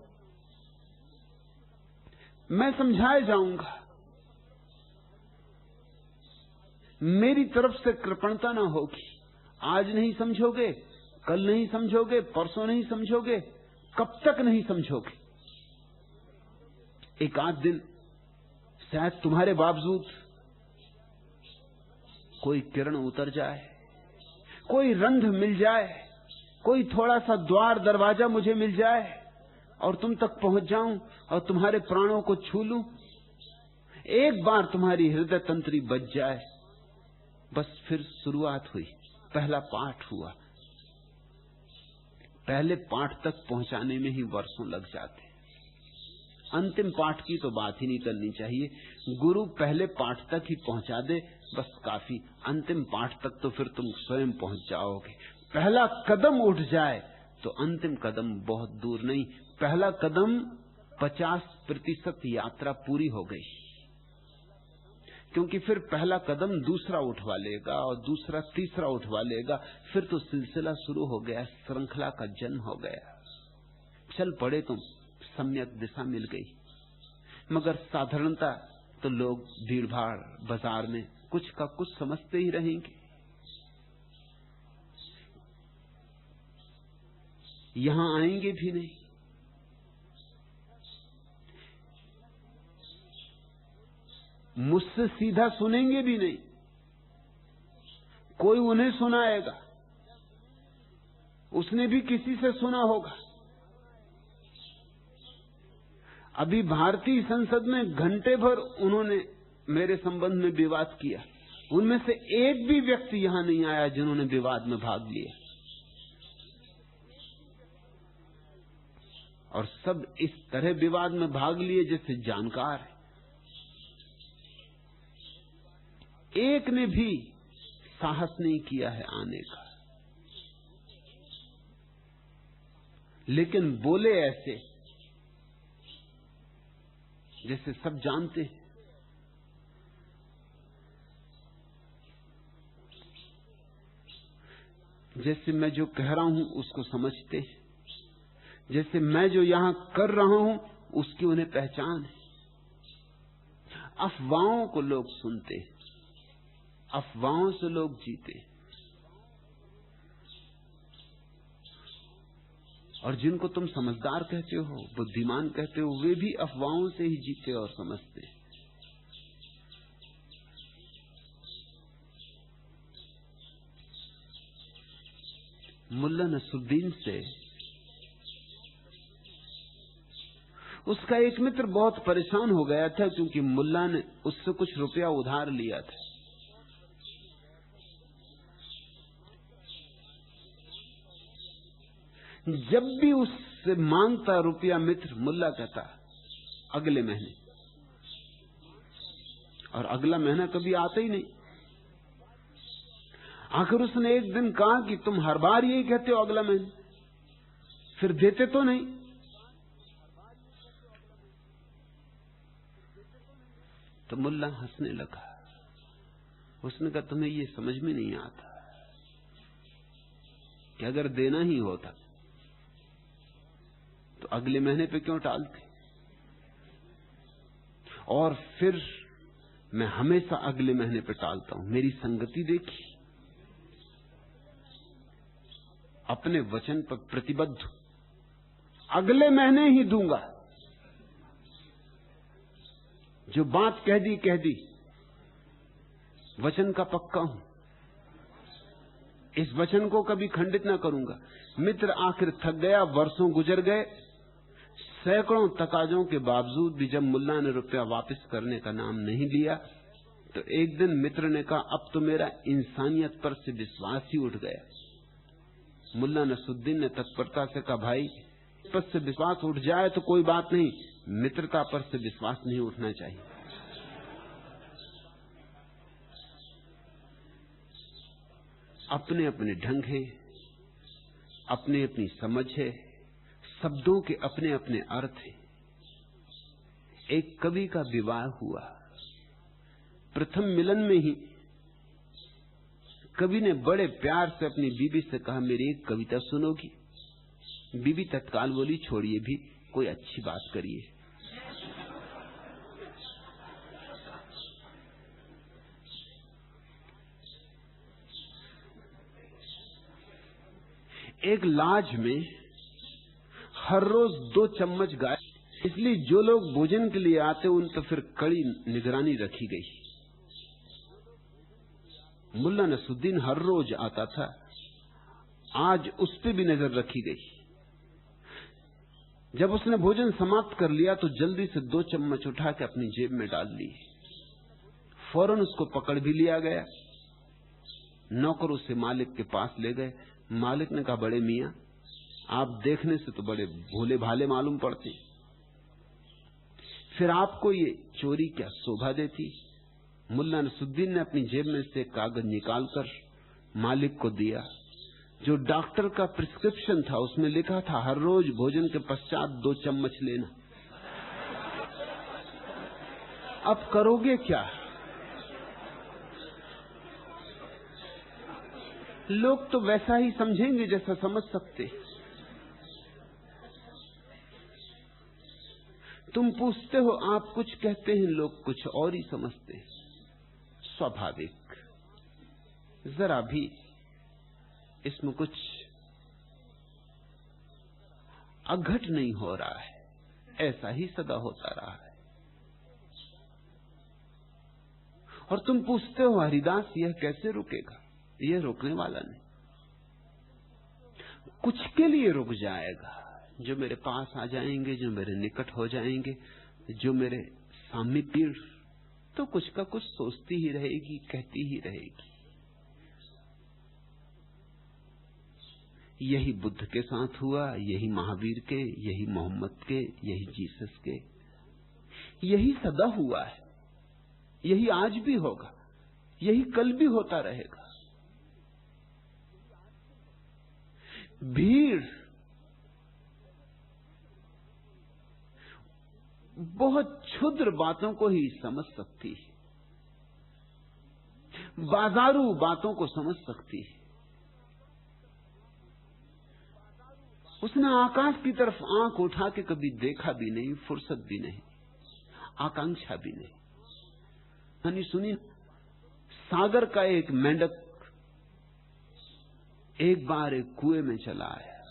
मैं समझाया जाऊंगा। मेरी तरफ से कृपणता ना होगी। आज नहीं समझोगे, कल नहीं समझोगे, परसों नहीं समझोगे, कब तक नहीं समझोगे। एक आध दिन शायद तुम्हारे बावजूद कोई किरण उतर जाए, कोई रंध्र मिल जाए, कोई थोड़ा सा द्वार दरवाजा मुझे मिल जाए और तुम तक पहुंच जाऊं और तुम्हारे प्राणों को छू लूं। एक बार तुम्हारी हृदय तंत्री बज जाए, बस फिर शुरुआत हुई, पहला पाठ हुआ। पहले पाठ तक पहुंचाने में ही वर्षों लग जाते, अंतिम पाठ की तो बात ही नहीं करनी चाहिए। गुरु पहले पाठ तक ही पहुंचा दे, बस काफी। अंतिम पाठ तक तो फिर तुम स्वयं पहुंच जाओगे। पहला कदम उठ जाए तो अंतिम कदम बहुत दूर नहीं। पहला कदम 50% यात्रा पूरी हो गई, क्योंकि फिर पहला कदम दूसरा उठवा लेगा और दूसरा तीसरा उठवा लेगा। फिर तो सिलसिला शुरू हो गया, श्रृंखला का जन्म हो गया। चल पड़े तुम, सम्यक दिशा मिल गई। मगर साधारणता तो लोग भीड़ भाड़ बाजार में कुछ का कुछ समझते ही रहेंगे। यहां आएंगे भी नहीं, मुझसे सीधा सुनेंगे भी नहीं, कोई उन्हें सुनाएगा, उसने भी किसी से सुना होगा। अभी भारतीय संसद में घंटे भर उन्होंने मेरे संबंध में विवाद किया, उनमें से एक भी व्यक्ति यहां नहीं आया जिन्होंने विवाद में भाग लिया, और सब इस तरह विवाद में भाग लिए जैसे जानकार है। एक ने भी साहस नहीं किया है आने का, लेकिन बोले ऐसे जैसे सब जानते हैं। जैसे मैं जो कह रहा हूं उसको समझते हैं, जैसे मैं जो यहां कर रहा हूं उसकी उन्हें पहचान है। अफवाहों को लोग सुनते हैं, अफवाहों से लोग जीते, और जिनको तुम समझदार कहते हो, बुद्धिमान कहते हो, वे भी अफवाहों से ही जीते और समझते। मुल्ला नसरुद्दीन से उसका एक मित्र बहुत परेशान हो गया था, क्योंकि मुल्ला ने उससे कुछ रुपया उधार लिया था। जब भी उससे मांगता रुपया मित्र, मुल्ला कहता अगले महीने, और अगला महीना कभी आता ही नहीं। आखिर उसने एक दिन कहा कि तुम हर बार यही कहते हो अगला महीने, फिर देते तो नहीं। तो मुल्ला हंसने लगा। उसने कहा तुम्हें ये समझ में नहीं आता कि अगर देना ही होता तो अगले महीने पे क्यों टालते। और फिर मैं हमेशा अगले महीने पे टालता हूं। मेरी संगति देखी, अपने वचन पर प्रतिबद्ध, अगले महीने ही दूंगा। जो बात कह दी, वचन का पक्का हूं, इस वचन को कभी खंडित ना करूंगा। मित्र आखिर थक गया, वर्षों गुजर गए, सैकड़ों तकाजों के बावजूद भी जब मुल्ला ने रुपया वापस करने का नाम नहीं लिया, तो एक दिन मित्र ने कहा अब तो मेरा इंसानियत पर से विश्वास ही उठ गया। मुल्ला नसरुद्दीन ने तत्परता से कहा भाई, पर से विश्वास उठ जाए तो कोई बात नहीं, मित्रता पर से विश्वास नहीं उठना चाहिए। अपने अपने ढंग हैं, अपनी अपनी समझ है, शब्दों के अपने अपने अर्थ हैं। एक कवि का विवाह हुआ, प्रथम मिलन में ही कवि ने बड़े प्यार से अपनी बीवी से कहा, मेरी एक कविता सुनोगी? बीवी तत्काल बोली, छोड़िए भी, कोई अच्छी बात करिए। एक लाज में हर रोज 2 चम्मच गाय, इसलिए जो लोग भोजन के लिए आते उन पर फिर कड़ी निगरानी रखी गई। मुल्ला नसरुद्दीन हर रोज आता था, आज उस पर भी नजर रखी गई। जब उसने भोजन समाप्त कर लिया तो जल्दी से 2 चम्मच उठा के अपनी जेब में डाल लिए। फौरन उसको पकड़ भी लिया गया। नौकर उसे मालिक के पास ले गए। मालिक ने कहा, बड़े मियां, आप देखने से तो बड़े भोले भाले मालूम पड़ते, फिर आपको ये चोरी क्या शोभा देती? मुल्ला नसरुद्दीन ने अपनी जेब में से कागज निकालकर मालिक को दिया। जो डॉक्टर का प्रिस्क्रिप्शन था उसमें लिखा था, हर रोज भोजन के पश्चात 2 चम्मच लेना। अब करोगे क्या? लोग तो वैसा ही समझेंगे जैसा समझ सकते। तुम पूछते हो, आप कुछ कहते हैं, लोग कुछ और ही समझते हैं। स्वाभाविक, जरा भी इसमें कुछ अघट नहीं हो रहा है, ऐसा ही सदा होता रहा है। और तुम पूछते हो, हरिदास यह कैसे रुकेगा? यह रुकने वाला नहीं। कुछ के लिए रुक जाएगा, जो मेरे पास आ जाएंगे, जो मेरे निकट हो जाएंगे, जो मेरे सामने पीड़, तो कुछ का कुछ सोचती ही रहेगी, कहती ही रहेगी। यही बुद्ध के साथ हुआ, यही महावीर के, यही मोहम्मद के, यही जीसस के, यही सदा हुआ है, यही आज भी होगा, यही कल भी होता रहेगा। भीड़ बहुत क्षुद्र बातों को ही समझ सकती है, बाजारू बातों को समझ सकती है। उसने आकाश की तरफ आंख उठा के कभी देखा भी नहीं, फुर्सत भी नहीं, आकांक्षा भी नहीं। यानी सुनिए, सागर का एक मेंढक एक बार एक कुएं में चला आया।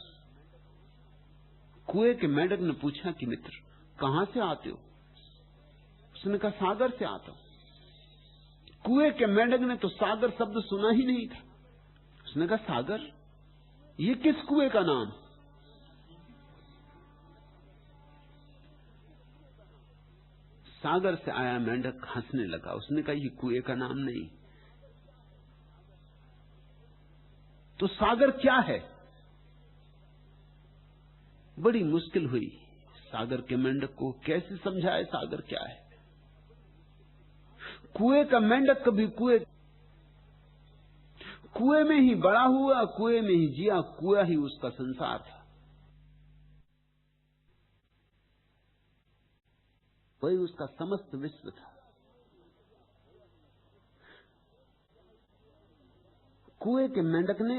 कुएं के मेंढक ने पूछा कि मित्र, कहां से आते हो? उसने कहा, सागर से आता हूं। कुएं के मेंढक ने तो सागर शब्द सुना ही नहीं था। उसने कहा, सागर? ये किस कुएं का नाम? सागर से आया मेंढक हंसने लगा। उसने कहा, ये कुएं का नाम नहीं। तो सागर क्या है? बड़ी मुश्किल हुई सागर के मेंढक को, कैसे समझाए सागर क्या है। कुएं का मेंढक कभी कुएं में ही बड़ा हुआ, कुएं में ही जिया, कुआं ही उसका संसार था। वही उसका समस्त विश्व था। कुएं के मेंढक ने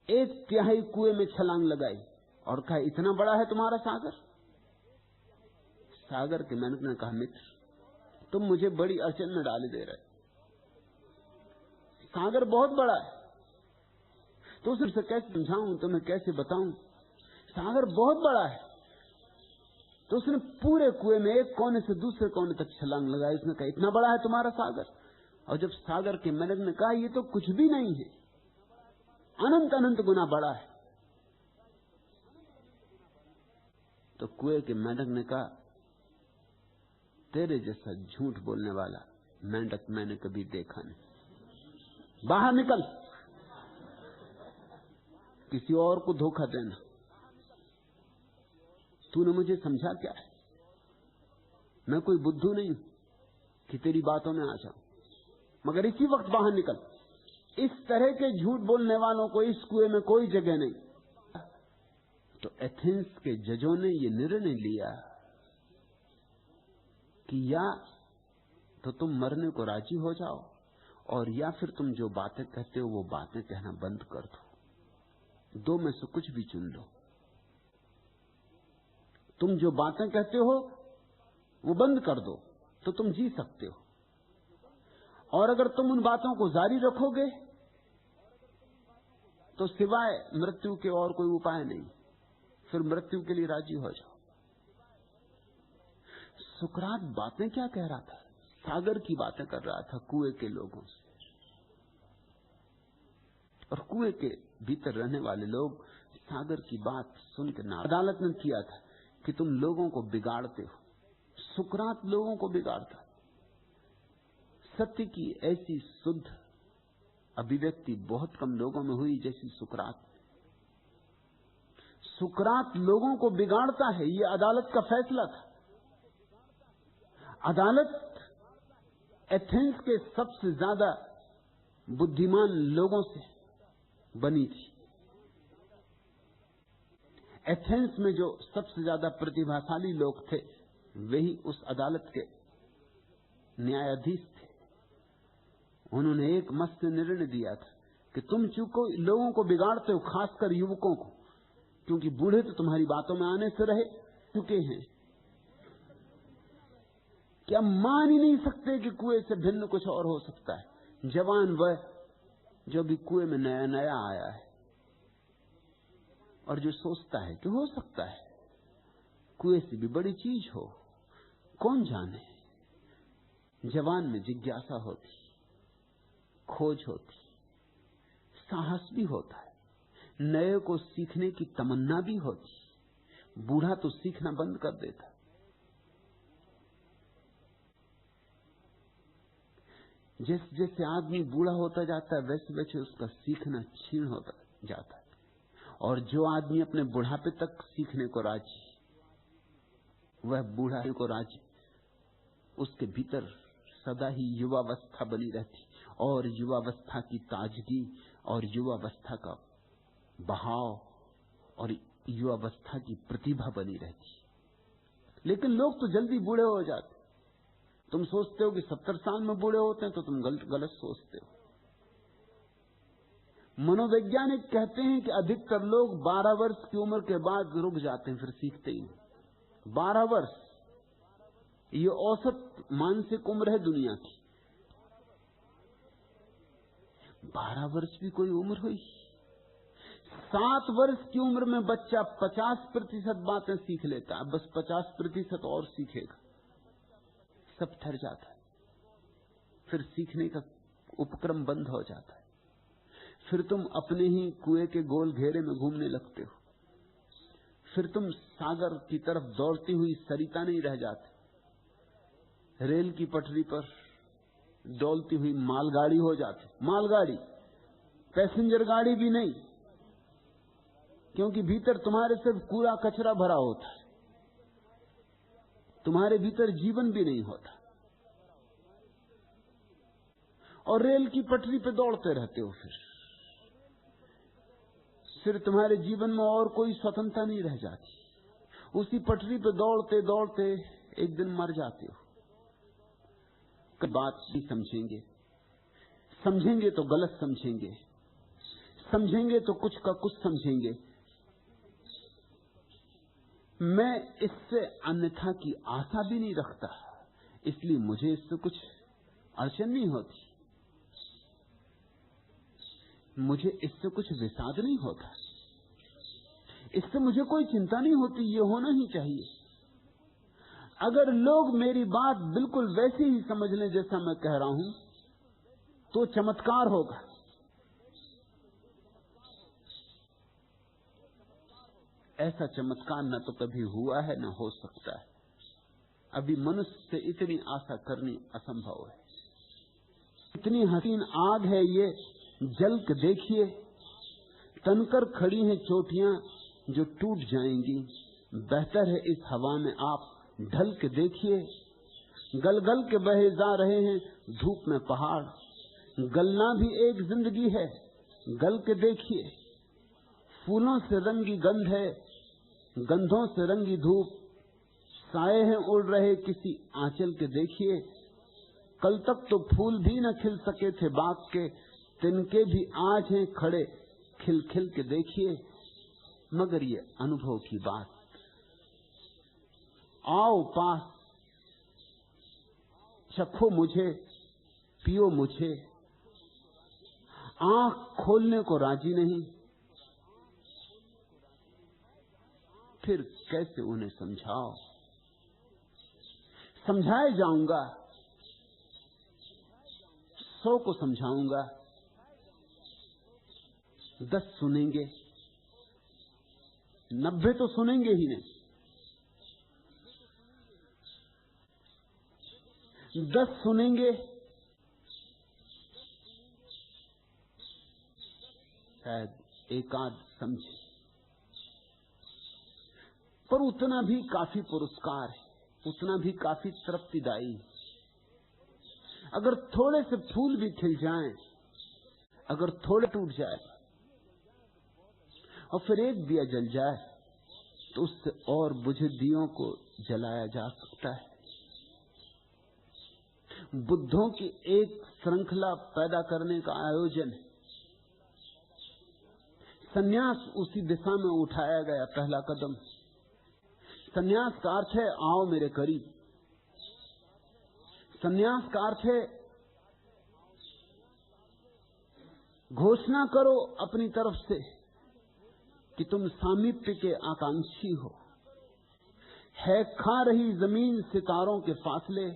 1/3 कुएं में छलांग लगाई और कहा, इतना बड़ा है तुम्हारा सागर? सागर के मेंढक ने कहा, मित्र, तुम मुझे बड़ी अड़चन में डाले दे रहे। सागर बहुत बड़ा है। तो उसे कैसे समझाऊं, तुम्हें कैसे बताऊं? सागर बहुत बड़ा है। तो उसने पूरे कुएं में एक कोने से दूसरे कोने तक छलांग लगाई। उसने कहा, इतना बड़ा है तुम्हारा सागर? और जब सागर के मेंढक ने कहा, ये तो कुछ भी नहीं है, अनंत अनंत गुना बड़ा है, तो कुएं के मेंढक ने कहा, तेरे जैसा झूठ बोलने वाला मेंढक मैंने कभी देखा नहीं। बाहर निकल, किसी और को धोखा देना। तूने मुझे समझा क्या है? मैं कोई बुद्धू नहीं कि तेरी बातों में आ जाऊं, मगर इसी वक्त बाहर निकल। इस तरह के झूठ बोलने वालों को इस कुएं में कोई जगह नहीं। तो एथेंस के जजों ने यह निर्णय लिया कि या तो तुम मरने को राजी हो जाओ और या फिर तुम जो बातें कहते हो वो बातें कहना बंद कर दो। दो में से कुछ भी चुन लो। तुम जो बातें कहते हो वो बंद कर दो तो तुम जी सकते हो, और अगर तुम उन बातों को जारी रखोगे तो सिवाय मृत्यु के और कोई उपाय नहीं। फिर मृत्यु के लिए राजी हो जाओ। सुकरात बातें क्या कह रहा था? सागर की बातें कर रहा था कुएं के लोगों से, और कुएं के भीतर रहने वाले लोग सागर की बात सुन के ना अदालत ने किया था कि तुम लोगों को बिगाड़ते हो। सुकरात लोगों को बिगाड़ता। सत्य की ऐसी शुद्ध अभिव्यक्ति बहुत कम लोगों में हुई जैसी सुकरात। सुकरात लोगों को बिगाड़ता है, यह अदालत का फैसला था। अदालत एथेंस के सबसे ज्यादा बुद्धिमान लोगों से बनी थी। एथेंस में जो सबसे ज्यादा प्रतिभाशाली लोग थे वही उस अदालत के न्यायाधीश थे। उन्होंने एक मस्त निर्णय दिया था कि तुम चूंकि लोगों को बिगाड़ते हो, खासकर युवकों को, क्योंकि बूढ़े तो तुम्हारी बातों में आने से रह चुके हैं, क्या मान ही नहीं सकते कि कुएं से भिन्न कुछ और हो सकता है। जवान वह जो भी कुएं में नया नया आया है और जो सोचता है कि हो सकता है कुएं से भी बड़ी चीज हो, कौन जाने। जवान में जिज्ञासा होती, खोज होती, साहस भी होता है, नए को सीखने की तमन्ना भी होती। बूढ़ा तो सीखना बंद कर देता। जैसे जैसे आदमी बूढ़ा होता जाता है वैसे वैसे उसका सीखना क्षीण होता जाता है, और जो आदमी अपने बुढ़ापे तक सीखने को राजी, वह बूढ़ा को राजी। उसके भीतर सदा ही युवावस्था बनी रहती, और युवावस्था की ताजगी और युवावस्था का बहाव और युवावस्था की प्रतिभा बनी रहती। लेकिन लोग तो जल्दी बूढ़े हो जाते। तुम सोचते हो कि 70 साल में बूढ़े होते हैं तो तुम गलत सोचते हो। मनोवैज्ञानिक कहते हैं कि अधिकतर लोग 12 वर्ष की उम्र के बाद रुक जाते हैं, फिर सीखते ही नहीं। 12 वर्ष ये औसत मानसिक उम्र है दुनिया की। 12 वर्ष भी कोई उम्र हुई? 7 वर्ष की उम्र में बच्चा 50% बातें सीख लेता है, बस 50% और सीखेगा, सब ठहर जाता है। फिर सीखने का उपक्रम बंद हो जाता है। फिर तुम अपने ही कुएं के गोल घेरे में घूमने लगते हो। फिर तुम सागर की तरफ दौड़ती हुई सरिता नहीं रह जाते, रेल की पटरी पर डोलती हुई मालगाड़ी हो जाती। मालगाड़ी, पैसेंजर गाड़ी भी नहीं, क्योंकि भीतर तुम्हारे सिर्फ कूड़ा कचरा भरा होता है, तुम्हारे भीतर जीवन भी नहीं होता, और रेल की पटरी पे दौड़ते रहते हो। फिर तुम्हारे जीवन में और कोई स्वतंत्रता नहीं रह जाती। उसी पटरी पे दौड़ते दौड़ते एक दिन मर जाते हो। बात भी समझेंगे, समझेंगे तो गलत समझेंगे, समझेंगे तो कुछ का कुछ समझेंगे। मैं इससे अन्यथा की आशा भी नहीं रखता, इसलिए मुझे इससे कुछ अड़चन नहीं होती, मुझे इससे कुछ विषाद नहीं होता, इससे मुझे कोई चिंता नहीं होती। ये होना ही चाहिए। अगर लोग मेरी बात बिल्कुल वैसे ही समझ लें जैसा मैं कह रहा हूं तो चमत्कार होगा। ऐसा चमत्कार न तो कभी हुआ है न हो सकता है। अभी मनुष्य से इतनी आशा करनी असंभव है। इतनी हसीन आग है ये, जल के देखिए, तनकर खड़ी हैं चोटियां जो टूट जाएंगी। बेहतर है इस हवा में आप ढल के देखिए, गल गल के बहे जा रहे हैं धूप में पहाड़। गलना भी एक जिंदगी है, गल के देखिए। फूलों से रंगी गंध है, गंधों से रंगी धूप। साए हैं उड़ रहे किसी आंचल के देखिए। कल तक तो फूल भी न खिल सके थे बाग के, तिनके भी आज हैं खड़े, खिल खिल के देखिए। मगर ये अनुभव की बात। आओ पास, चखो मुझे, पियो मुझे। आंख खोलने को राजी नहीं, फिर कैसे उन्हें समझाओ। समझाए जाऊंगा, 100 को समझाऊंगा, 10 सुनेंगे, 90 तो सुनेंगे ही नहीं। 10 सुनेंगे, शायद एक आध समझे, पर उतना भी काफी पुरस्कार है, उतना भी काफी तृप्तिदायी। अगर थोड़े से फूल भी खिल जाएं, अगर थोड़े टूट जाए और फिर एक दिया जल जाए, तो उससे और बुझे दियों को जलाया जा सकता है। बुद्धों की एक श्रृंखला पैदा करने का आयोजन है। संन्यास उसी दिशा में उठाया गया पहला कदम। संन्यास का अर्थ है आओ मेरे करीब। संन्यास का अर्थ है घोषणा करो अपनी तरफ से कि तुम सामीप्य के आकांक्षी हो। है खा रही जमीन सितारों के फासले,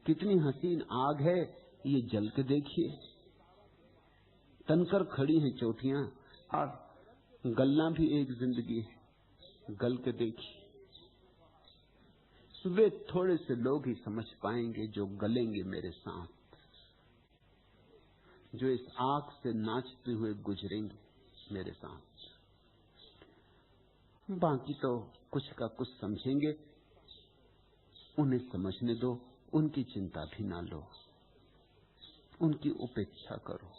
कितनी हसीन आग है ये जल के देखिए। तनकर खड़ी हैं चोटियां और गलना भी एक जिंदगी है, गल के देखिए। वे थोड़े से लोग ही समझ पाएंगे जो गलेंगे मेरे साथ, जो इस आग से नाचते हुए गुजरेंगे मेरे साथ। बाकी तो कुछ का कुछ समझेंगे, उन्हें समझने दो, उनकी चिंता भी ना लो, उनकी उपेक्षा करो,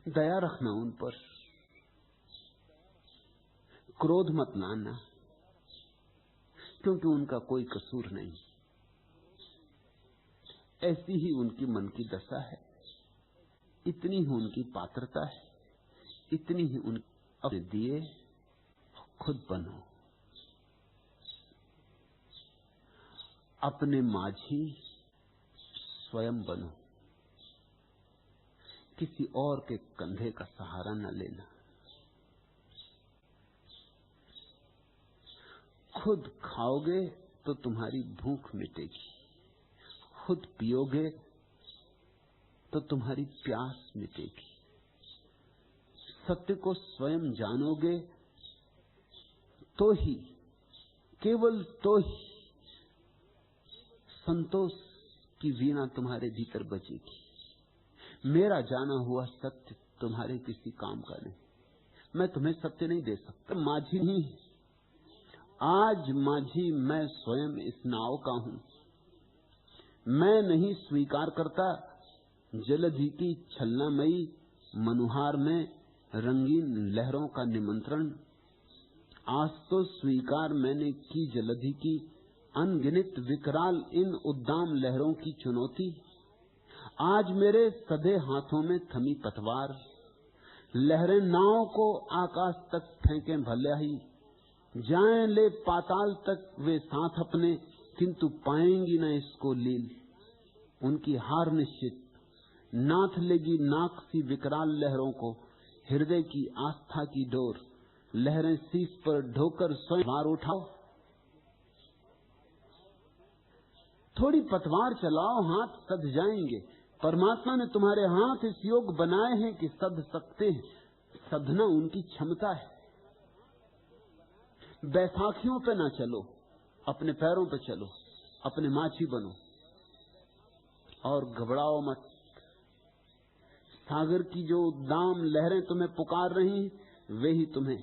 दया रखना उन पर, क्रोध मत लाना, क्योंकि उनका कोई कसूर नहीं। ऐसी ही उनकी मन की दशा है, इतनी ही उनकी पात्रता है, इतनी ही उन अपने दिए खुद बनो। अपने माझी स्वयं बनो, किसी और के कंधे का सहारा न लेना। खुद खाओगे तो तुम्हारी भूख मिटेगी, खुद पियोगे तो तुम्हारी प्यास मिटेगी। सत्य को स्वयं जानोगे तो ही, केवल तो ही संतोष की वीणा तुम्हारे भीतर बजेगी। मेरा जाना हुआ सत्य तुम्हारे किसी काम का नहीं। मैं तुम्हें सत्य नहीं दे सकता। माझी नहीं, आज माझी मैं स्वयं इस नाव का हूं। मैं नहीं स्वीकार करता जलधि की छलनामयी मनुहार में रंगीन लहरों का निमंत्रण। आज तो स्वीकार मैंने की जलधि की अनगिनत विकराल इन उद्दाम लहरों की चुनौती। आज मेरे सधे हाथों में थमी पतवार, लहरें नाव को आकाश तक फेंकें भले ही, जाएं ले पाताल तक वे साथ अपने, किंतु पाएंगी न इसको लील। उनकी हार निश्चित, नाथ लेगी नाक सी विकराल लहरों को, हृदय की आस्था की डोर। लहरें शीश पर ढोकर स्वयं मार उठाओ। थोड़ी पतवार चलाओ, हाथ सध जाएंगे। परमात्मा ने तुम्हारे हाथ इस योग बनाए हैं कि सध सकते हैं। सधना उनकी क्षमता है। बैसाखियों पे ना चलो, अपने पैरों पे चलो, अपने माझी बनो और घबराओ मत। सागर की जो उद्दाम लहरें तुम्हें पुकार रही, वे ही तुम्हें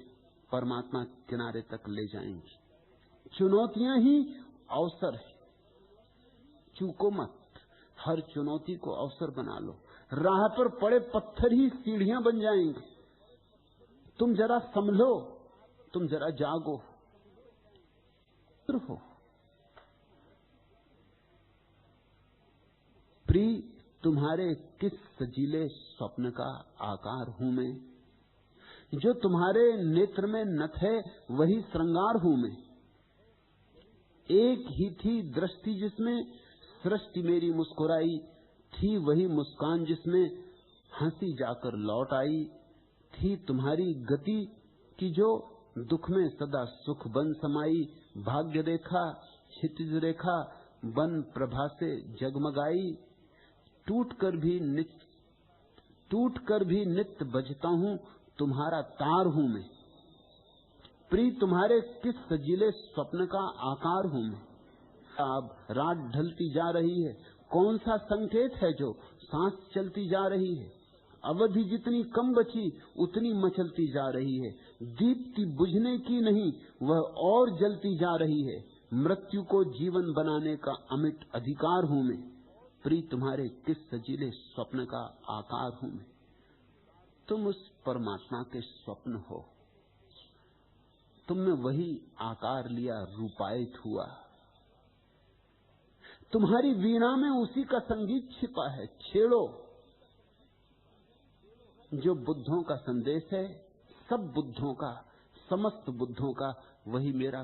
परमात्मा किनारे तक ले जाएंगी। चुनौतियां ही अवसर है, चूको मत। हर चुनौती को अवसर बना लो। राह पर पड़े पत्थर ही सीढ़ियां बन जाएंगे। तुम जरा संभलो, तुम जरा जागो, हो। प्रिय, तुम्हारे किस सजीले स्वप्न का आकार हूं मैं। जो तुम्हारे नेत्र में नथ है वही श्रृंगार हूं मैं। एक ही थी दृष्टि जिसमें सृष्टि मेरी मुस्कुराई, थी वही मुस्कान जिसमें हंसी जाकर लौट आई। थी तुम्हारी गति की जो दुख में सदा सुख बन समाई। भाग्य रेखा क्षितिज रेखा बन प्रभा से जगमगाई। टूट कर भी नित्य बजता हूं, तुम्हारा तार हूं मैं। प्रिय, तुम्हारे किस सजीले स्वप्न का आकार हूं मैं। अब रात ढलती जा रही है, कौन सा संकेत है जो सांस चलती जा रही है। अवधि जितनी कम बची उतनी मचलती जा रही है। दीप्ति बुझने की नहीं, वह और जलती जा रही है। मृत्यु को जीवन बनाने का अमिट अधिकार हूं मैं। प्रिय, तुम्हारे किस सजीले स्वप्न का आकार हूं मैं। तुम उस परमात्मा के स्वप्न हो। तुमने वही आकार लिया, रूपायित हुआ। तुम्हारी वीणा में उसी का संगीत छिपा है। छेड़ो। जो बुद्धों का संदेश है, सब बुद्धों का, समस्त बुद्धों का, वही मेरा